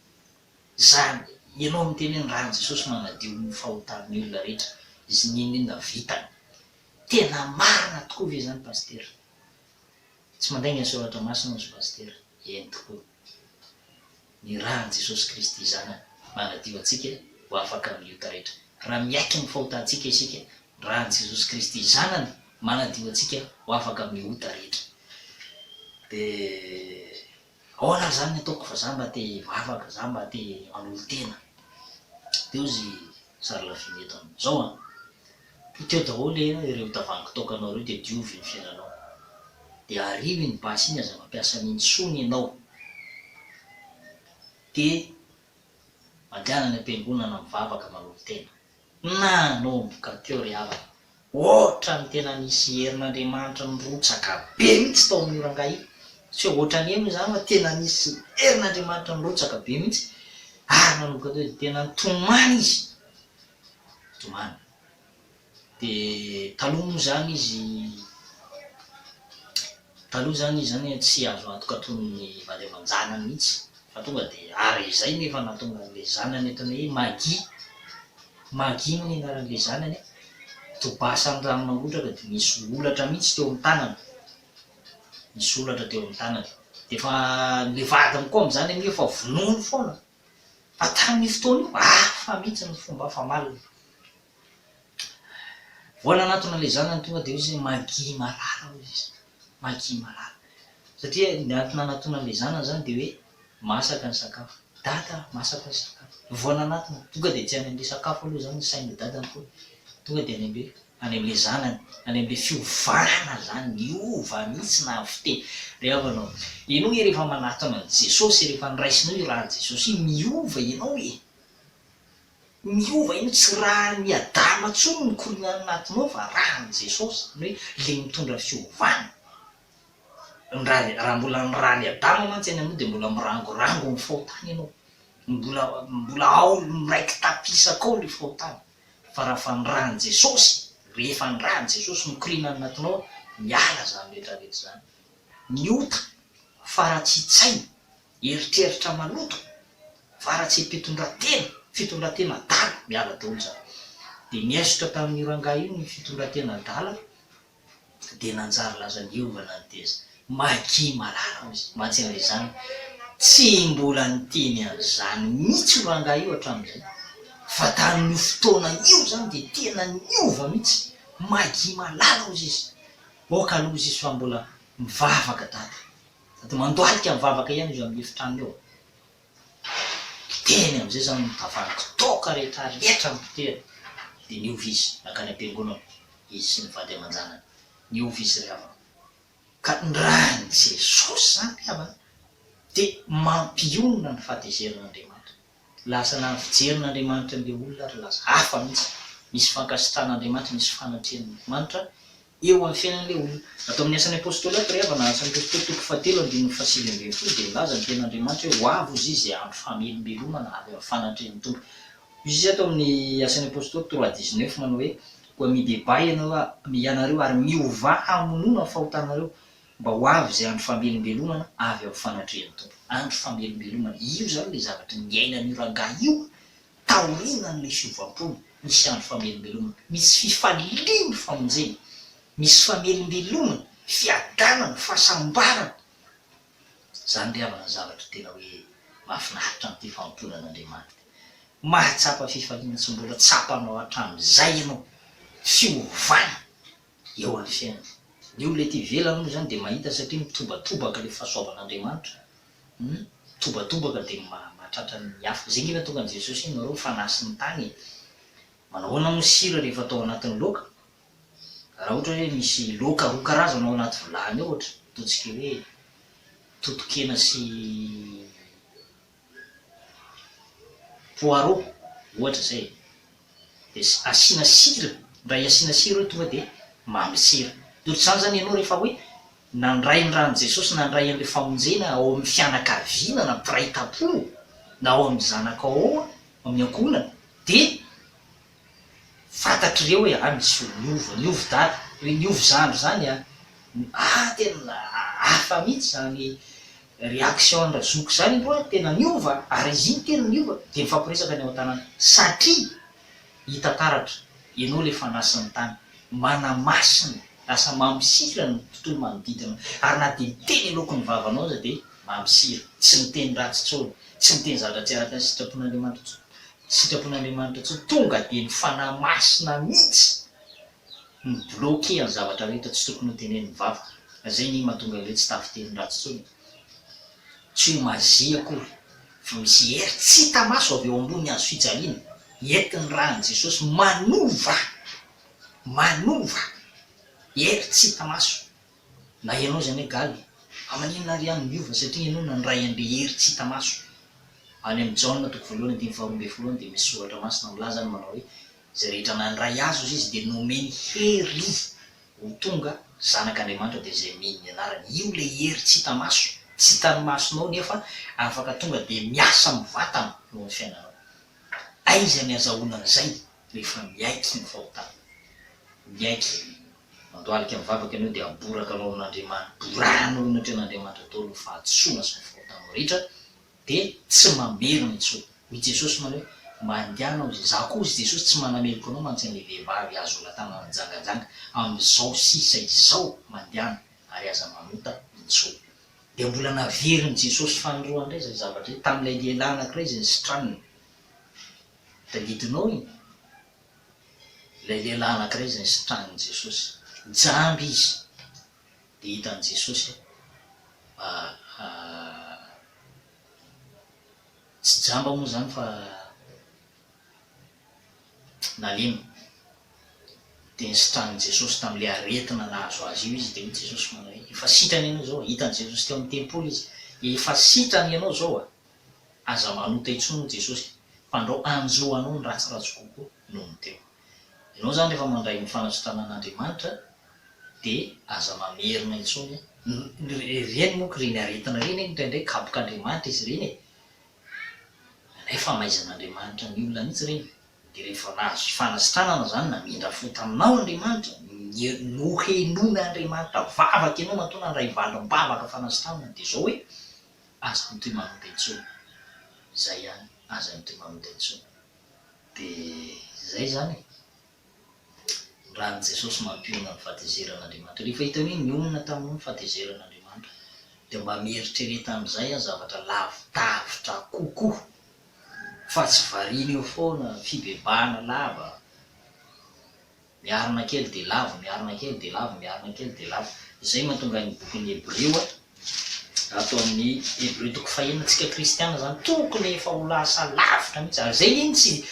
zany ianao miteny hoe rahan'i Jesosy manadio ny fahotan'ny olona rehetra izy ninona vitany tena marina tokoa ve zany pastera tsy mandainga ny soratra masina ozy pastera eny tokoa ny rahan'i Jesosy Kristy zany manadio antsika ho afaka amin'ny ota rehetra raha miaiky ny fahotantsika isika rahan'i Jesosy Kristy zanany manadio antsika ho afaka amin'ny ota rehetra dia ahoana zany ny ataoko fa za mba te vavaka za mba te anolo tena dia ozy Charles Lafinety amin'izao teo daholo ireo tavaniko tokanao reo dia diovy ny fiainanao dia arivo ny basy iny aza mampiasa n'intsony ianao dia mandehana ny am-piangonana mivavaka manolo tena nanomboka teo ry havana ohatra ny tena nisy herin'Andriamanitra nirotsaka be mihitsy tao amin'ny oranga io tsy ohatra ny emy zany fa tena nisy herin'Andriamanitra nirotsaka be mihitsy ary nanomboka teo dia tena nitomany izy tomany dia taloha moa zany izy zany tsy azo antoka toy vady aman-janany mihitsy fa tonga dia ary izay nefa nahatonga an'le zanany etony hoe magi no ny anaran'le zanany tobasa amin'ny rano mangotraka dia misy olatra mihitsy teo amin'ny tanany dia fa le vadiny koa amin'izany amin'io fa vonoiny foana fa tamin'ny fotoana io fa mihitsy ny fomba famalina voana anatona le zanany tonga dia izy magi malala izy magi malala satria ny antony anatona le zanany zany dia hoe masaka ny sakafo dada masaka ny sakafo voana anatona tonga dia tsy any amin'le sakafo aloha zany sain'ny dadany koa tonga dia any amin'le zanany any amin'le fiovana zany miova mihitsy na fite rehefa anao ianao rehefa manatona ny Jesosy rehefa niraisinao io rahan'i Jesosy miova ianao miova iny tsy raha miadama tsony mikorina anatinao fa rahan' Jesosy hoe le mitondra fiovana. Raha mbola ny raha miadama mantsy any aminao de mbola mirangorango ny fahotany ianao, mbola ao miraiky tapisakao le fahotany. Fa raha fa ny rahan'i Jesosy, rehefa ny rahan'i Jesosy mikorina anatinao, miala zany rehetrarehetra zany. Miota faratsitsaina, eritreritra maloto, fitondratena adala, miala daholo zany. De miasotra tamin'ny rangahy io ny fitondratena adala, de nanjary laza niovana ny teza. Maky malala izy, mantsy zany tsy mbola niteny an'izany mihitsy io rangahy io hatramin'izay. Fa tamin'io fotoana io zany de tena niova mihitsy, maky malala ozy izy. Oka aloha izy fa mbola mivavaka sady mandoalika mivavaka ihany izy amin'ny efitrano eo. Teny am'izay zany mitavanaky toka rehetrarehetra mipitera. De niova izy nakany am-piangonana, izy sy ny vady aman-janany, niova izy rehefa. Ka ny rahan'i Jesosy zany rehefa de mampionona ny fahatezerin'Andriamanitra. Lasa na ny fijerin'Andriamanitra an'le olona ary lasa hafa mihitsy. Misy fankasitran'Andriamanitra, misy fanatrehan'Andriamanitra eo amin'ny fiainan'le olona. Atao amin'ny asan'ny apôstôly ato rehefa na asan'ny apôstôly toko 7:7 de milaza ny ten'Andriamanitra hoe ho avy ozy izy andro famelombelomana avy amin'ny fanatrehan'ny Tompo. Izy atao amin'ny asan'ny apôstôly 3:19 manao hoe koa mideba ianareo ary miova hamonoana ny fahotanareo mba ho avy zay andro famelombelomana avy amin'ny fanatrehan'ny Tompo. Andro famelombelomana io zany le zavatra niainan'io rangahy io taorinan'le fiovam-pony. Misy andro famelombelomana, misy fifalimy famonjena, misy famelombelomana, fiadanana, fahasambarana. Zany rehavana zavatra tena hoe mahafinaritra n'ity famponan'Andriamanitra. Mahatsapa fifaliana tsy mbola tsapanao hatramin'izay ianao, fiovana eo amin'ny fiainana. Ny olona ety ivelany moa zany de mahita satria mitobatobaka le fahasoavan'Andriamanitra. Tobatobaka de mahatratra ny hafa. Zay ngiva tonga an' Jesosy nareo fanasy ny tany. Manahoana moa sira rehefa atao anatin'ny laoka? Raha ohatra hoe misy laoka roa karazana ao anaty vilany ao ohatra, ataontsika hoe totokena sy poireau ohatra zay. De asiana sira, raha asiana sira hoe tonga de mamy sira. De ohatr'izany zany ianao rehefa hoe nandray ny rahan'i Jesosy, nandray an'le famonjena ao amin'ny fianakaviana na mpiray tampo na ao amin'ny zanakao ao amin'ny ankohonana, de fantatr'ireo hoe misy niova dada, hoe niova zandro zany tena hafa mihitsy zany réaction andrazoky zany io tena niova, ary izy iny tena niova. De mifampiresaka ny ao an-tanàna satria hita taratra ianao le fanasan'ny tany, manamasina, lasa mampisira ny tontolo manodidina. Ary na de miteny laoko ny vavanao za de mampisira, tsy miteny ratsy tsony, tsy miteny zavatra tsy araka ny sitrapon'Andriamanitra tsony, tonga de ny fanamasina mihitsy mibloke ny zavatra rehetra tsy tokony ho tenen'ny vava. Zay ny mahatonga le tsy tafiteny ratsy tsony. Tsy ho mazia akory, fa misy hery tsy hita maso avy eo ambony hazo fijaliana, entin'ny rahan'i Jesosy manova hery tsy hita maso. Na ianao zany hoe galy, maninona ary ihany miova satria ianao nandray an'le hery tsy hita maso. Any amin'ny Jaona 1:12 de misy soratra masina milaza ny manao hoe zay rehetra nandray azo izy de nomeny hery ho tonga zanak'Andriamanitra de zay miny ny anarany. Io le hery tsy hita maso, tsy hitan'ny masonao nefa afaka tonga de miasa mivantana eo amin'ny fiainanao. Aiza ny azahoana an'izay rehefa miaiky ny fahotana, miaiky mandoalika mivavaka ianao de aboraka anao amin'Andriamanitra, borahanao natrehan'Andriamanitra tao fahatsoana sy ny fahotanao rehetra, de tsy mamerina intsony. Hoy Jesosy manao hoe mandehanao za koa izy Jesosy tsy manameloko anao mantsain'le vehivavy azo latana mijangajanga amin'izao sisa izao mandehana ary aza manota intsony. De mbola naveriny Jesosy fanoroa ndray zay zavatra hoe tamin'ilay lehilahy anankiray zay nisitraniny, tadidinao iny, ilay lehilahy anankiray zay nisitraniny Jesosy, jamby izy de hitan'i Jesosy tsy jamba moa zany fa nalemy. De nisitran'i Jesosy tam'le aretina nahazo azy io izy de hoy Jesosy manao hoe efa sitrany ianao zao, hitan'i Jesosy teo amin'ny tempoly izy, efa sitrany ianao zao aza manota intsony Jesosy. Fandrao anjoanao ny ratsiratsy kokoa noho ny teo. Ianao zany rehefa mandray ny fanasitranana an'Andriamanitra dia aza mamerina intsony. Reny moa reny aretina reny indraindray kabok'Andriamanitra izy reny e. Nefa maizan'Andriamanitra ny olona mihitsy reny. Dia rehefa nahazo fanasitranana zany namindra fo taminao Andriamanitra, nohenon'Andriamanitra vavaka ianao matoa nandray valim-bavaka fanasitranana dia zao hoe aza mitoy mamonta intsony. Zay ihany, aza mitoy mamonta intsony. Dia zay zany raha ny Jesosy mampiona ny fahatezeran'Andriamanitra. Rehefa hita hoe nionona taminao ny fahatezeran'Andriamanitra dia mba mieritreretra amin'izay a zavatra lavidavitra kokoa. Fa tsy variana eo foana fibebahana lava. Miarina kely dia lava, miarina kely dia lava, miarina kely dia lava. Izay mahatonga ny bokin'ny Hebreo ato amin'ny Hebreo toko fahenina antsika kristiana zany tokony efa ho lasa lavitra mihitsy. Ary zay iny tsy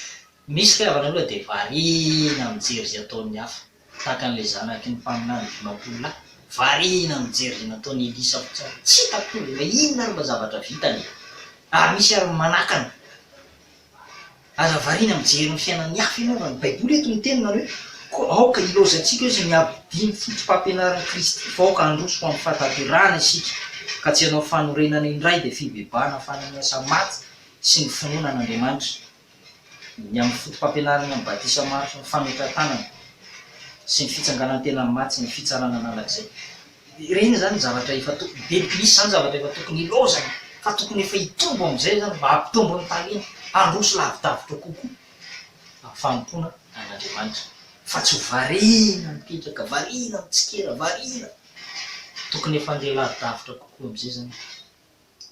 misy kahavana aloha dia variana mijery zay ataon'ny hafa. Tahaka an'ilay zanaky ny mpaminany dimampolo lahy, variana mijery zay nataon'ny Elisa fotsiny. Tsy hitako hoe inona ary mba zavatra vitany. Ary misy ary manakana. Aza variana mijery ny fiainan'ny hafa ianao fa ny Baiboly eto miteny manao hoe aoka ilozantsika hoe zay miabidimy fotopampianaran'i Kristy fa aoka handroso ho amin'ny fahataterahana isika ka tsy hanao fanorenana indray dia fibebahana fananiasa maty sy ny finoana an'Andriamanitra. Ny amin'ny fotopampianarana amin'ny batisa maro sy ny fanontran-tanana sy ny fitsanganan-tena maty sy ny fitsarana analak'izay. Ireny zany zavatra efa dia misy zany zavatra efa tokony ilozana fa tokony efa hitombo amin'izay zany mba hampitombo ny talenta handroso lavidavitra kokoa fanompoana an'Andriamanitra. Fa tsy ho variana mipetraka, variana mitsikera, variana. Tokony efa andeha lavidavitra kokoa amin'izay zany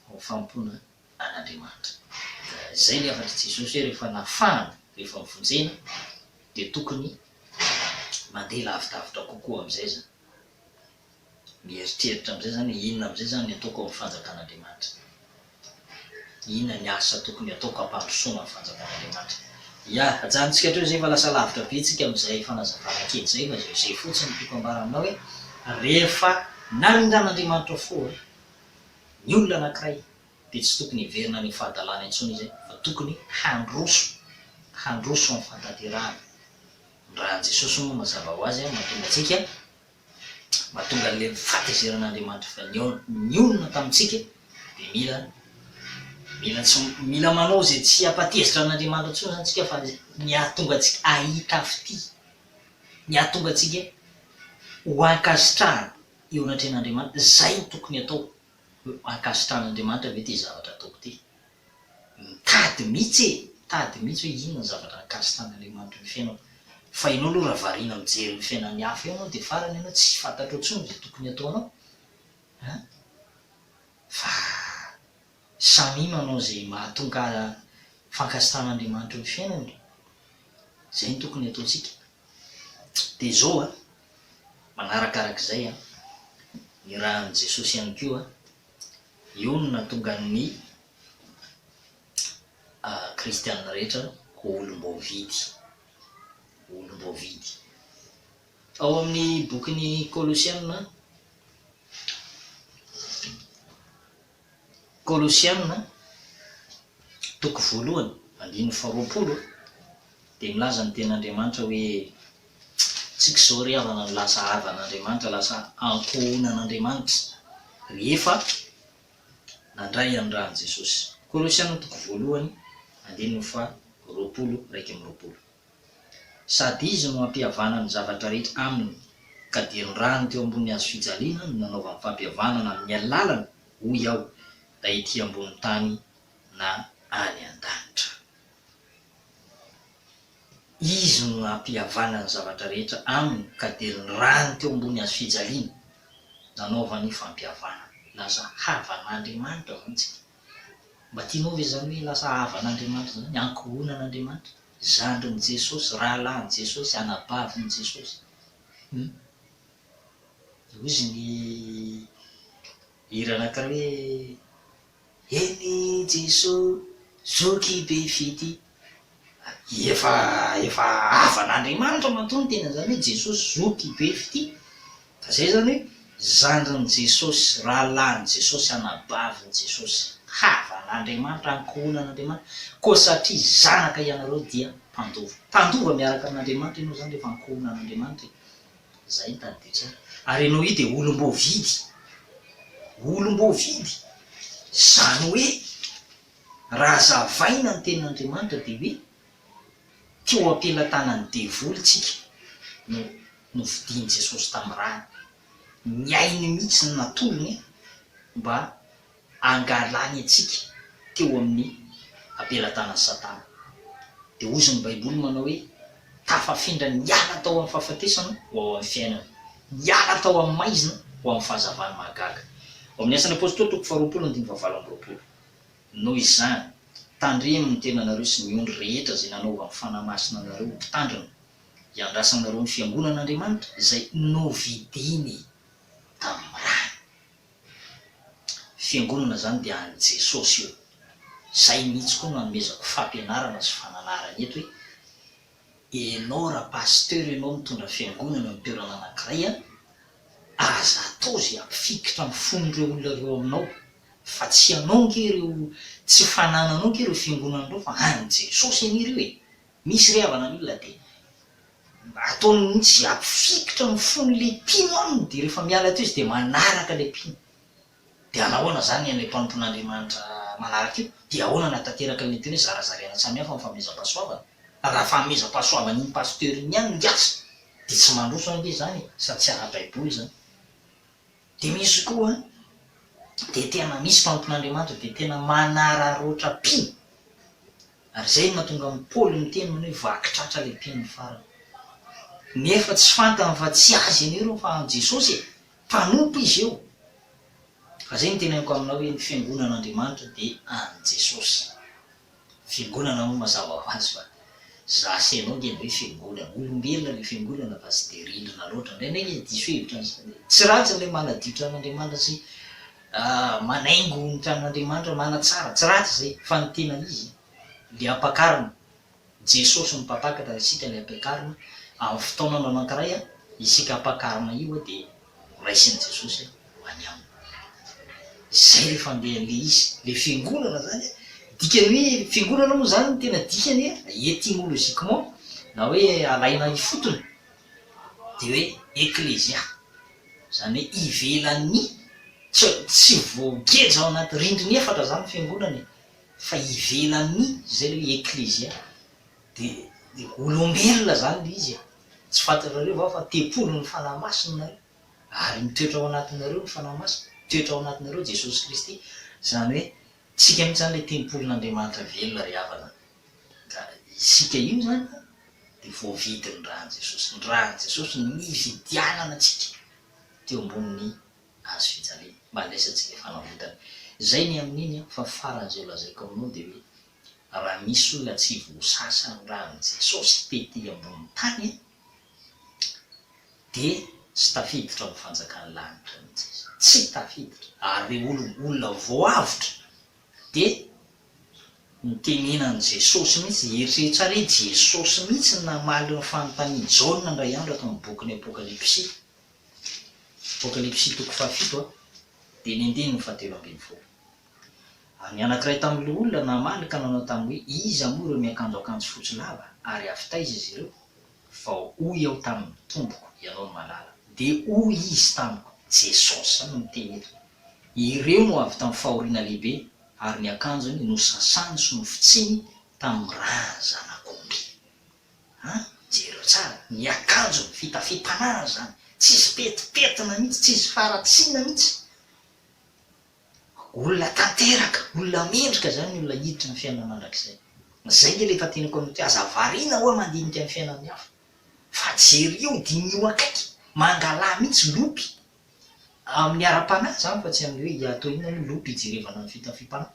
ho fanompoana an'Andriamanitra. Zay ny afatra Jesosy hoe rehefa nafahana, rehefa mivonjena dia tokony mandeha lavidavitra kokoa amin'izay zany. Mieritreritra amin'izay zany inona amin'izay zany ny ataoko amin'ny fanjakan'Andriamanitra. Inona ny asa tokony ataoko hampandrosoana amin'ny fanjakan'Andriamanitra. Ya, ajanontsika hatreo zay fa lasa lavitra be tsika amin'izay fanazavana kely zay fa zay fotsiny toko ambara aminao hoe rehefa narindran'Andriamanitra foa ny olona anankiray dia tsy tokony hiverina ny fahadalàna intsony izy fa tokony handroso amin'ny fahataterahana. Raha ny Jesosy moa mazava ho azy mahatonga antsika mahatonga an'ilay fahatezeran'Andriamanitra fa ny olona tamintsika dia mila manao zay tsy hampatezitra an'Andriamanitra intsony zany tsika fa ny ahatonga antsika ahita fity, ny ahatonga antsika ho ankasitrahana eo anatrehan'Andriamanitra. Zay no tokony atao. Ankasitrahan'Andriamanitra ve ty zavatra ataoko ty? Mitady mihitsy hoe inona ny zavatra ankasitrahan'Andriamanitra ny fiainao. Fa ianao aloha raha variana mijery ny fiainan'ny hafa ianao dia farany ianao tsy fantatra intsony zay tokony ataonao. Fa samy manao zay mahatonga fankasitrahan'Andriamanitra ny fiainany. Zay ny tokony ataontsika. Dia zao manarakarak'izay ny rahan'i Jesosy ihany koa io no nahatonga ny kristianina rehetra ho olom-boavidy. Olom-boavidy. Ao amin'ny bokin'ny Kolosianina toko 1:20 dia milaza ny ten'Andriamanitra hoe tsika izao ry havana ny lasa havan'Andriamanitra, lasa ankohonan'Andriamanitra rehefa nandray amin'ny rahan'i Jesosy. Kolosianina toko 1:20. Sady izy no ampihavana ny zavatra rehetra aminy ka dia ny rano teo ambony hazo fijaliana no nanaovany fampihavanana amin'ny alalany hoy aho na ety ambony tany na any an-danitra. Izy no ampihavana ny zavatra rehetra aminy ka dia ny rano teo ambony hazo fijaliana nanaovany fampihavana. Lasa havan'Andriamanitra zany. Mba tianao ve zany hoe lasa havan'Andriamanitra zany, ankohonan'Andriamanitra, zandrin'i Jesosy, rahalahin'i Jesosy, anabavin'i Jesosy. Ozy ny hira anankiray hoe eny Jesosy zoky be fity. Efa havan'Andriamanitra matoa ny tena zany hoe Jesosy zoky be fity. Fa zay zany hoe zandrin'i Jesosy, rahalahin'i Jesosy, anabavin'i Jesosy, havan'Andriamanitra, ankohonan'Andriamanitra, koa satria zanaka ianareo dia mpandova miaraka amin'Andriamanitra ianao zany rehefa ankohonan'Andriamanitra. Zay ny tadidio tsara. Ary ianao io dia olom-boavidy, olom-boavidy, zany hoe raha zavaina ny tenin'Andriamanitra dia hoe teo ampelantanany devoly tsika no vidiany Jesosy tamin'ny rano, ny ainy mihitsy ny natolony mba angalany atsika teo amin'ny ampelantanany Satana. Dia ozy ny Baiboly manao hoe tafafindra niala tao amin'ny fahafatesana ho ao amin'ny fiainana, niala tao amin'ny maizina ho amin'ny fahazavany mahagaga. Ao amin'ny Asan'ny Apôstôly toko 2:9-20. Noho izany tandremo ny tenanareo sy ny ondry rehetra zay nanaova amin'ny fanahy masina anareo mpitandrina, iandrasanareo ny fiangonan'Andriamanitra izay novidiny tamin'ny rano. Fiangonana zany dia any Jesosy io. Zay mihitsy koa no hanomezako fampianarana sy fananarana eto hoe ianao raha pasteur, ianao mitondra fiangonana amin'ny toerana anankiray, aza atao zay ampifikitra amin'ny fon'ireo olona reo aminao, fa tsy anao nge ireo, tsy fanananao nge ireo fiangonanareo, fa any Jesosy anireo e. Misy rehavana ny olona dia ataony mihitsy ampifikitra amin'ny fon'le mpino aminy, dia rehefa miala teo izy dia manaraka le mpino. Dia anahoana zany an'ilay mpanoton'Andriamanitra manaraka io? Dia ahoana natateraka ny teny hoe zarazarena samihafa amin'ny fanomezam-pahasoavana? Raha fanomezam-pahasoavana iny pasteur iny ihany ngiasa dia tsy mandroso an'le zany, sady tsy ara-Baiboly zany. Dia misy koa dia tena misy mpanoton'Andriamanitra dia tena manararoatra mpino, ary zay no mahatonga amin'ny Paoly miteny hoe vakitratra le mpino farany. Nefa tsy fantany fa tsy azy anireo fa an Jesosy e, mpanompo izy eo. Fa zay ny teneniko aminao hoe ny fiangonan'Andriamanitra dia an Jesosy. Fiangonana moa mazava ho azy fa zasy ianao nge hoe fiangonana olombelona le fiangonana fa tsy dia rindrina loatra. Ndraindray diso hevitra tsy ratsy le manadio tranon'Andriamanitra sy manaingo ny tranon'Andriamanitra manatsara, tsy ratsy zay, fa ny tena izy le ampakarina. Jesosy no mpapakatra isika le ampakarina amin'ny fotoanana anankiray isika ampakarina io dia raisin'i Jesosy ho any aminy. Zay rehefa andeha an'le izy le fiangonana zany, dikany hoe fiangonana moa zany tena dikany étymologiquement na hoe alaina ifotony dia hoe eklésia, zany hoe ivelan'ny, tsy voageja ao anaty rindriny efatra zany fiangonana, fa ivelan'ny, zay le hoe eklésia. Dia olombelona zany le izy, tsy fantatrareo va fa tempolo ny fanahy masina nareo, ary mitoetra ao anatinareo ny fanahy masina, mitoetra ao anatinareo Jesosy Kristy. Zany hoe tsika mihitsy zany le tempolon'Andriamanitra velona ry havana. Ka isika io zany dia voavidy ny rahan'i Jesosy, ny rahan'i Jesosy nividianana antsika teo ambonin'ny hazo fijaliana mba handraisantsika fanavotana. Zay ny amin'iny fa faran'izay lazaiko aminao dia hoe raha misy olona tsy voasasa ny rahan'i Jesosy tety ambony tany dia tsy tafiditra amin'ny fanjakan'ny lanitra mihitsy izy, tsy tafiditra. Ary olona voavitra dia nitenenan'i Jesosy mihitsy, eritreritra hoe Jesosy mihitsy namaly ny fanontanian'i Jaona indray andro ato amin'ny bokin'ny Apokalipsy, Apokalipsy toko 7 dia ny 7:17. Ny anankiray tamin'ile olona namaly ka nanao tamin'ny hoe iza moa ireo miakanjo akanjo fotsy lava ary avitaiza izy ireo, fa hoy aho tamin'ny tompoko ianao no malala. Dia hoy izy tamiko, Jesosy zany no miteny eto, ireo no avy tamin'ny fahoriana lehibe ary ny akanjony no sasany sy no fitsiny tamin'ny rà zanak'omby. Jereo tsara, ny akanjony fitafipanana zany, tsisy petipetina mihitsy, tsisy faratsiana mihitsy. Olona tanteraka, olona mendrika zany olona hiditra ny fiainana mandrakizay. Zay nge lefa teniko amin'ny hoe aza variana hoa mandinika ny fiainan'ny hafa, fa jereo dinio akaiky mangalà mihitsy lopy amin'ny ara-panahy zany, fa tsy amin'ny hoe atao inona ny lopy hijerevana ny fitafipanahy,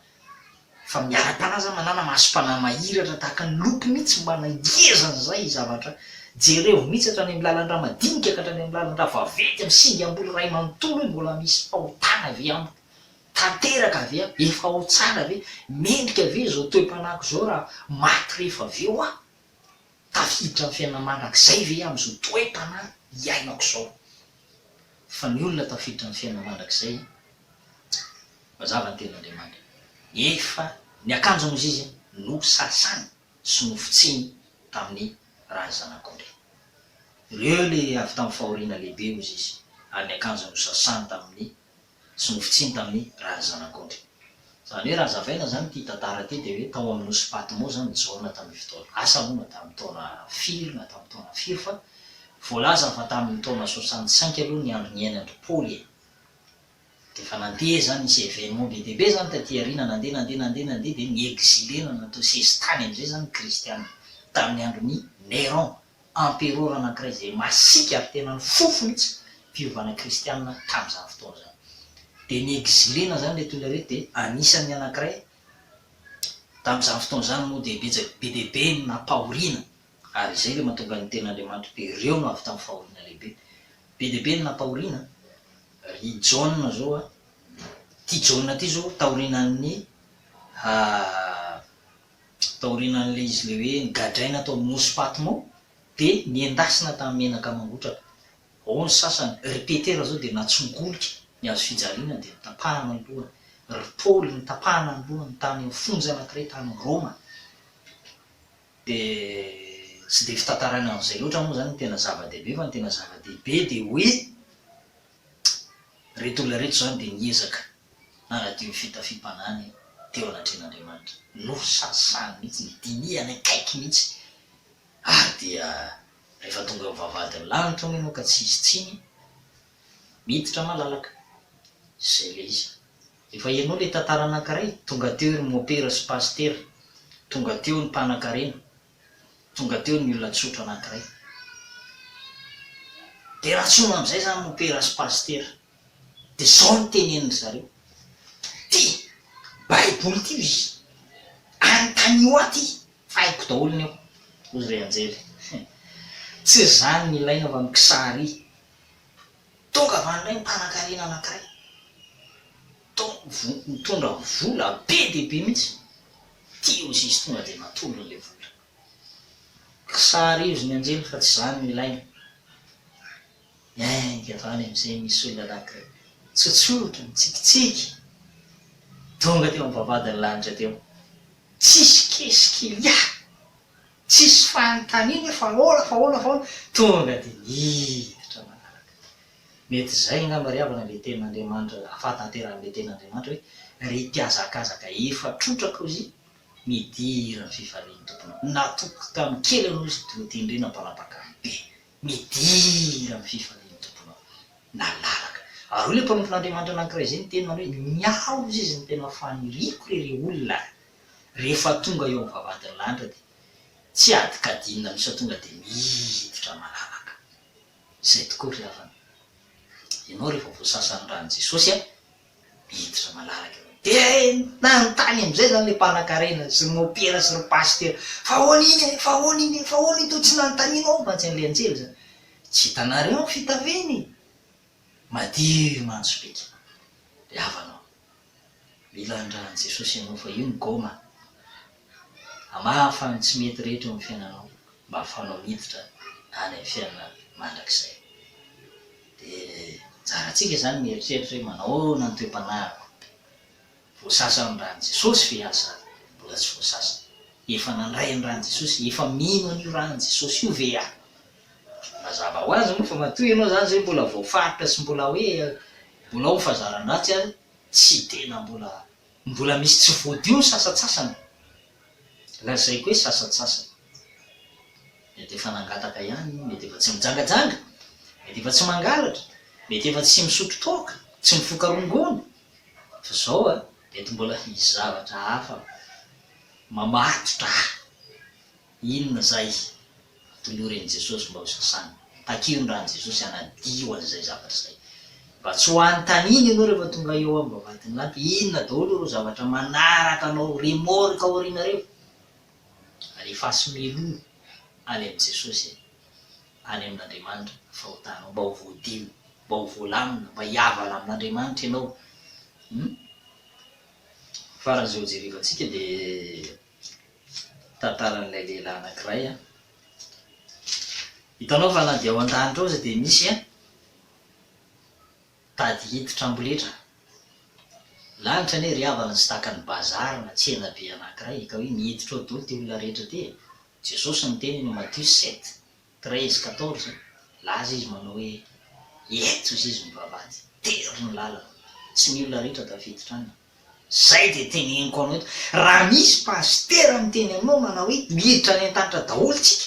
fa miara-panahy zany manana masom-panahy mahiratra tahaka ny lopy mihitsy mba nangezany zay zavatra. Jereo mihitsy hatrany amin'ny lalan-drà madinika ka hatrany amin'ny lalan-drà vaventy amin'ny singamboly ray manontolo hoe mbola misy fahotana avy amiko, tanteraka avy aho, efa ao tsara ve, mendrika ve zao toe-panahiko zao raha maty rehefa avy eo aho, tafiditra amin'ny fiainana mandrakizay ve amin'izao toe-panahy iainako zao. Fa ny olona tafiditra amin'ny fiainana mandrakizay mazava ny ten'Andriamanitra efa ny akanjo mozy izy no sasany sy nofotsiny tamin'ny raha zanak'ondry ireo le avy tamin'ny fahoriana lehibe ozy izy ary ny akanjo no sasany tamin'ny sy nofotsiny tamin'ny raha zanak'ondry zany hoe raha zavaina zany ty tantara ty de hoe tao amin'ny Osipatmo zany jaona tamin'ny fotoana asa moa na tamin'ny taona firy na tamin'ny taona firy fa voalaza fa tamin'ny taona 65 aloha ny andro ny Andro Paoly de fa nandeha zany nisy événement be dehibe zany taty arina nandeha de ny exilena natao sesy tany am'izay zany kristiana tamin'ny andron'ny Néron empereur anankiray zay masika ary tena ny fofo mihitsy fiovana kristiana tamin'izany fotoana zany de ny exilena zany le tolona reto de anisan'ny anankiray tamin'izany fotoana zany moa de be dehibe napahoriana ary zay le mahatonga ny ten'Andriamanitra be ireo no avy tamin'ny fahoriana lehibe be dehibe ny napahoriana ry Jaune zao a ty Jaune ty zao taorinan'ny taorinan'le izy le hoe nigadraina tao amin'ny Osipatmo de niendasina tamin'ny menaka mangotraka ao ny sasany ry Petera zao de natsongolika ny azo fijaliana de nitapahana ny lohany ry Paoly nitapahana ny lohany tany amin'ny fonjy anankiray tany Roma de tsy de fitantarana an'izay loatra moa zany tena zava-dehibe fa ny tena zava-dehibe de hoe reto olona reto zany de niezaka nanadio fitafimpanany teo anatren'Andriamanitra no sasany mihitsy nidiniany akaiky mihitsy ary dia rehefa tonga mivavady lanitra moa ianao ka tsy izy tsiny miditra malalaka zay le izy efa ianao le tantara anankiray tonga teo ry mopera sy pasitera tonga teo ny mpanan-karena tonga teo ny olona tsotra anankiray de ratsona am'izay zany mopera sy pasitera de zao ny teneniny zareo ty baiboly ty izy antanio aty fa haiko daholony eo ozy re anjely tsy zany ny ilaina fa mikisary tonga vanindray ny mpanan-karena anankiray mitondra vola be dehibe mihitsy ty ozy izy tonga de natolon'le vola kisary izy ny anjely fa tsy zany ny ilaina engavany am'izay misy olona anankiray tsotsotra mitsikitsiky tonga teo mivavadiny lanitra teo tsisy kesikilia tsisy fanontaniana fa ola tonga de niditra manaraka mety zay ngamba ry havana le ten'Andriamanitra afatanteran'le ten'Andriamanitra hoe re tiazakazaka efa trotraka ozy midira ny fifalian'ny tompona natokoka amin'ny kely anao izy totendrena mpanapaka be midira ny fifalian'ny tompona nalalaka ary le mpanompon'Andriamanitra anankiray zay ny tena hoe miaozy izy ny tena faniriko rere olona rehefa tonga eo amin'ny vavadiny lanitra de tsy adikadinina misa tonga de miditra malalaka zay tokoa ry havana ianao rehefa voasasany rano Jesosy a miditra malalaka de nanontany am'izay zany le mpanan-karena sy ny mopera sy ny pasitera fa hoaniny to tsy nanontaninao mba tsy an'le anjely zany tsy hitanareo ny fitaveny madio manjopika de havanao mila andrany Jesosy ianao fa io ny goma amahafany tsy mety rehetra amin'ny fiainanao mba hafanao miditra any amin'ny fiainana mandrakizay de jaratsika zany mieritreritra hoe manao na ny toe-panahiko voasasa ny rano Jesosy fe asa mbola tsy voasasa efa nandray ny rano Jesosy efa mino an'io rano Jesosy io ve ah mazava ho azy moa fa matoy ianao zany zay mbola voafaritra sy mbola hoe mbola ho fazaran-dratsy azy tsy tena mbola misy tsy voadio ny sasatsasany lazay koa hoe sasatsasany mety efa nangataka ihany mety efa tsy mijangajanga mety efa tsy mangalatra mety efa tsy misotro toka tsy mifokarongony fa zao a mety mbola misy zavatra hafa mamatotra inona zay toloren'i Jesosy mba ho sasany takio ny rano Jesosy anadio an'izay zavatra zay mba tsy ho anontaniny ianao rehefa tonga eo amin'ny vavadiny lanitra inona daholo reo zavatra manaraka anao remorika aoriana reo rehefa asomeloa any amin'i Jesosy any amin'Andriamanitra fahotanao mba ho voadio mba ho voalamina mba hiavana amin'Andriamanitra ianao faran'izay hojerevantsika de tantaran'ilay lehilahy anankiray a hitanao fa na de ao an-danitra ao za de misy a tady hiditra amboletra lanitra ne ry havana sy takany bazary na tsena be anankiray ka hoe mihiditra ao dolo ty olona rehetra ty jesosy ny teny no Matthieu 7:13-14 laza izy manao hoe eto izy mivavady tery ny lalana tsy ny olona rehetra tafiditra any zay de teneniko anao eto raha misy pastera miteny aminao manao hoe miditra any an-tanitra daholo tsika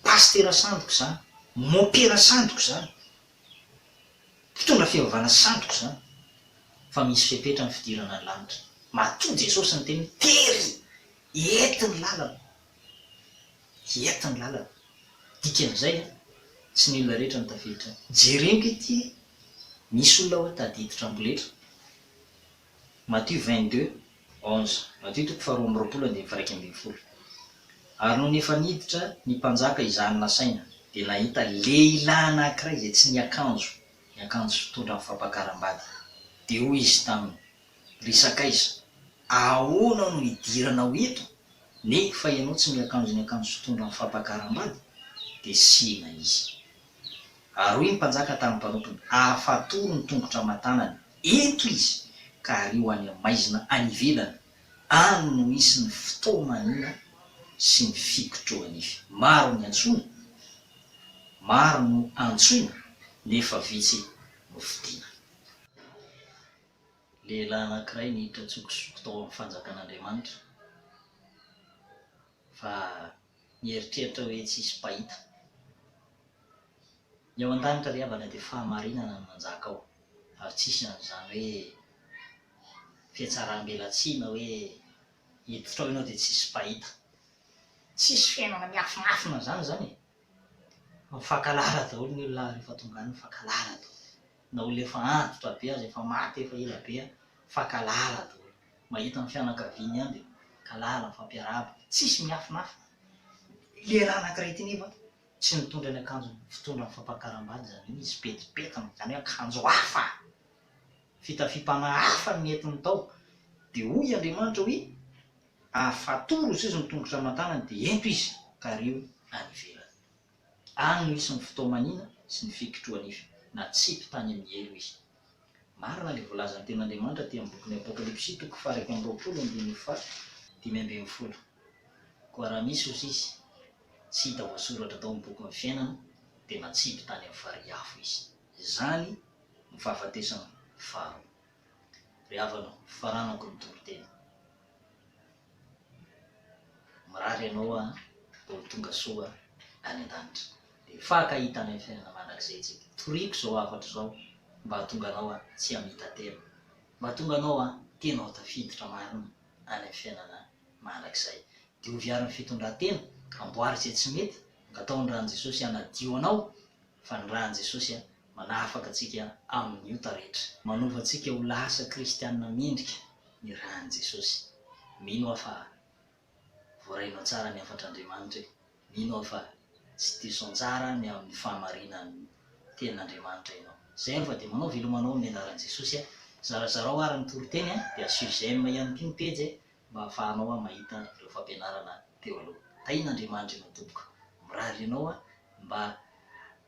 pastera sandoko zany mopera sandoko zany mpitondra fivavahana sandoko zany fa misy fepetra ny fidirana ny lanitra matoa jesosy ny teny tery ety ny lalana ety ny lalana dikan'izay tsy ny olona rehetra ny tafiditra jereniko ity misy olona hoe tadiditra amboletra Matthieu 22:11 Matthieu 22:11 ary no nefa niditra ny mpanjaka izany nasaina dia nahita lehilahy anankiray izay tsy niakanjo fitondra ny fampakaram-bady dia hoy izy taminy ry sakaiza ahoana no hidiranao eto nefa ianao tsy miakanjo fitondra ny fampakaram-bady dia sina izy ary hoy ny mpanjaka tamin'ny mpanompony afatoro ny tongotra aman-tanany eto izy ka ary ho any amaizina any ivelany any no misy ny fitomanina sy ny fikotroanify maro ny antsoina maro no antsoina nefa vitsy no fidiana lehilahy anankiray nihitra tsokosoko tao amin'ny fanjakan'Andriamanitra fa nieritreritra hoe tsisy pahita ny ao an-danitra ry havana dia fahamarinana no manjaka ao ary tsisy an'izany hoe fiatsaram-belatsiana hoe hiditra ao ianao dia tsisy pahita tsisy fiainana miafimafina zany mifankalala daholo ny olona rehefa tonga any mifankalala daholo na olona efa antitra be azy efa maty efa ela be mifankalala daholo mahita ny fianakaviany any dia kalala mifampiarahaba tsisy miafimafina lehilahy anankiray ty nefa tsy mitondra ny akanjo fitondra ny fampakaram-bady zany hoe izy petipetana zany hoe akanjo hafa fitafipana hafa ny entiny tao dia hoy Andriamanitra hoe afatoro izy mitongotra aman-tanany dia ento izy ka rio any ivelany any no isy ny fitomanina sy ny fikitroanify na tsipy tany amin'ny elo izy marina le voalazan'ny ten'Andriamanitra ty amin'ny bokin'ny Apokalipsy 2:20 koa raha misy ozy izy tsy hita voasoratra tao amin'ny bokin'ny fiainana dia natsipy tany amin'ny fariafo izy zany ny fahafatesana faharoa ry havana faranako ny toriteny mirary ianao mbola tonga soa any an-danitra dia fakahita any amin'ny fiainana manak'izay tsika toriko zao hafatra zao mba hatonga anao tsy hamita tena mba hatonga anao tenao tafiditra marina any amin'ny fiainana manak'izay dia hoviarin'ny fitondran-tena amboary izay tsy mety ngatao ny rahan'i Jesosy hanadio anao fa ny rahan'i Jesosy manafaka antsika amin'ny ota rehetra manova antsika ho lasa kristianina mendrika ny rahan'i Jesosy mino fa voarainao tsara ny afatr'Andriamanitra mino fa tsy diso tsara ny amin'ny fahamarinan'ny ten'Andriamanitra ianao zay fa dia manao velomanao amin'ny anaran'i Jesosy zarazarao ary ny toriteny dia asio j'aime ihany koa ny pejy mba hahafahanao mahita ireo fampianarana teo aloha tain'Andriamanitra ianao tompoko mirary ianao mba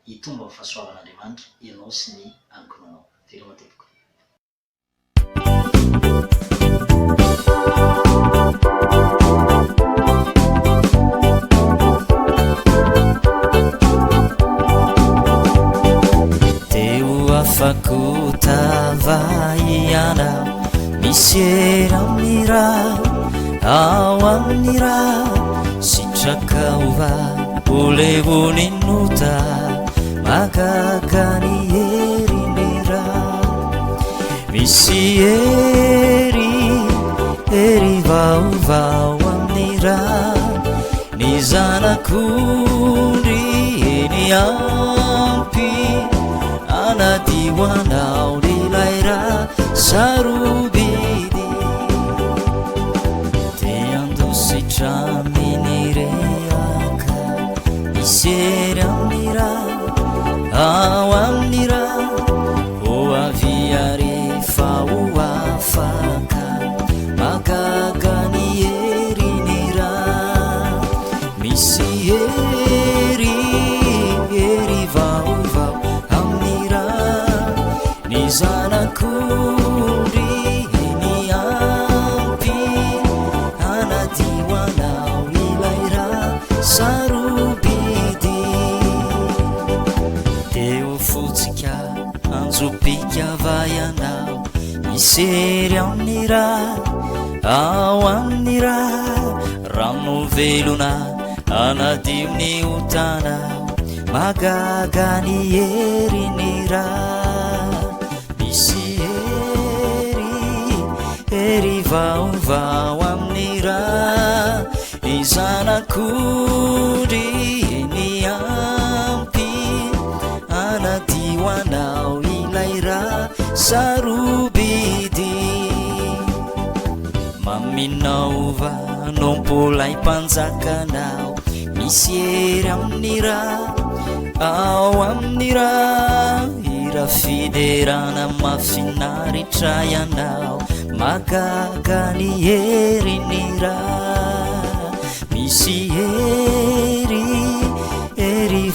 hitomba amin'ny fahasoavan'Andriamanitra ianao sy ny ankonanao veloma tompoko teo afako tavaiana misy amin'ny raha ao amin'ny raha sitrakaova olevoninota makaka ny herin'ny raha misy hery vaovao amin'ny raha ny zanak'ondry eny ampy anadio anao lelay raha sarobidy te andositra minirehaka misery amin'ny raha ao amin'ny raha ho avia rehefa ho afaka makaka ny herin'ny raha misy hery vaovao amin'ny raha ny zanak'ondry ka anjopikavayanao misery amin'ny raha ao amin'ny raha ranovelona anadio ny otanao magaga ny heriny raha misy hery vaovao amin'ny raha izanak'ondry ny ampy anadio anao ilay raha sarobidy maminaova nompolay mpanjakanao misy hery amin'ny raha ao amin'ny raha ira fiderana mafinaritra ianao magaga ny heriny raha misy hery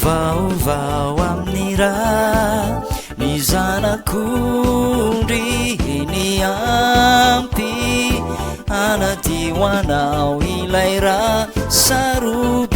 vaovao amin'ny raha ny zanak'ondry ny ampy anadio anao ilay raha saroby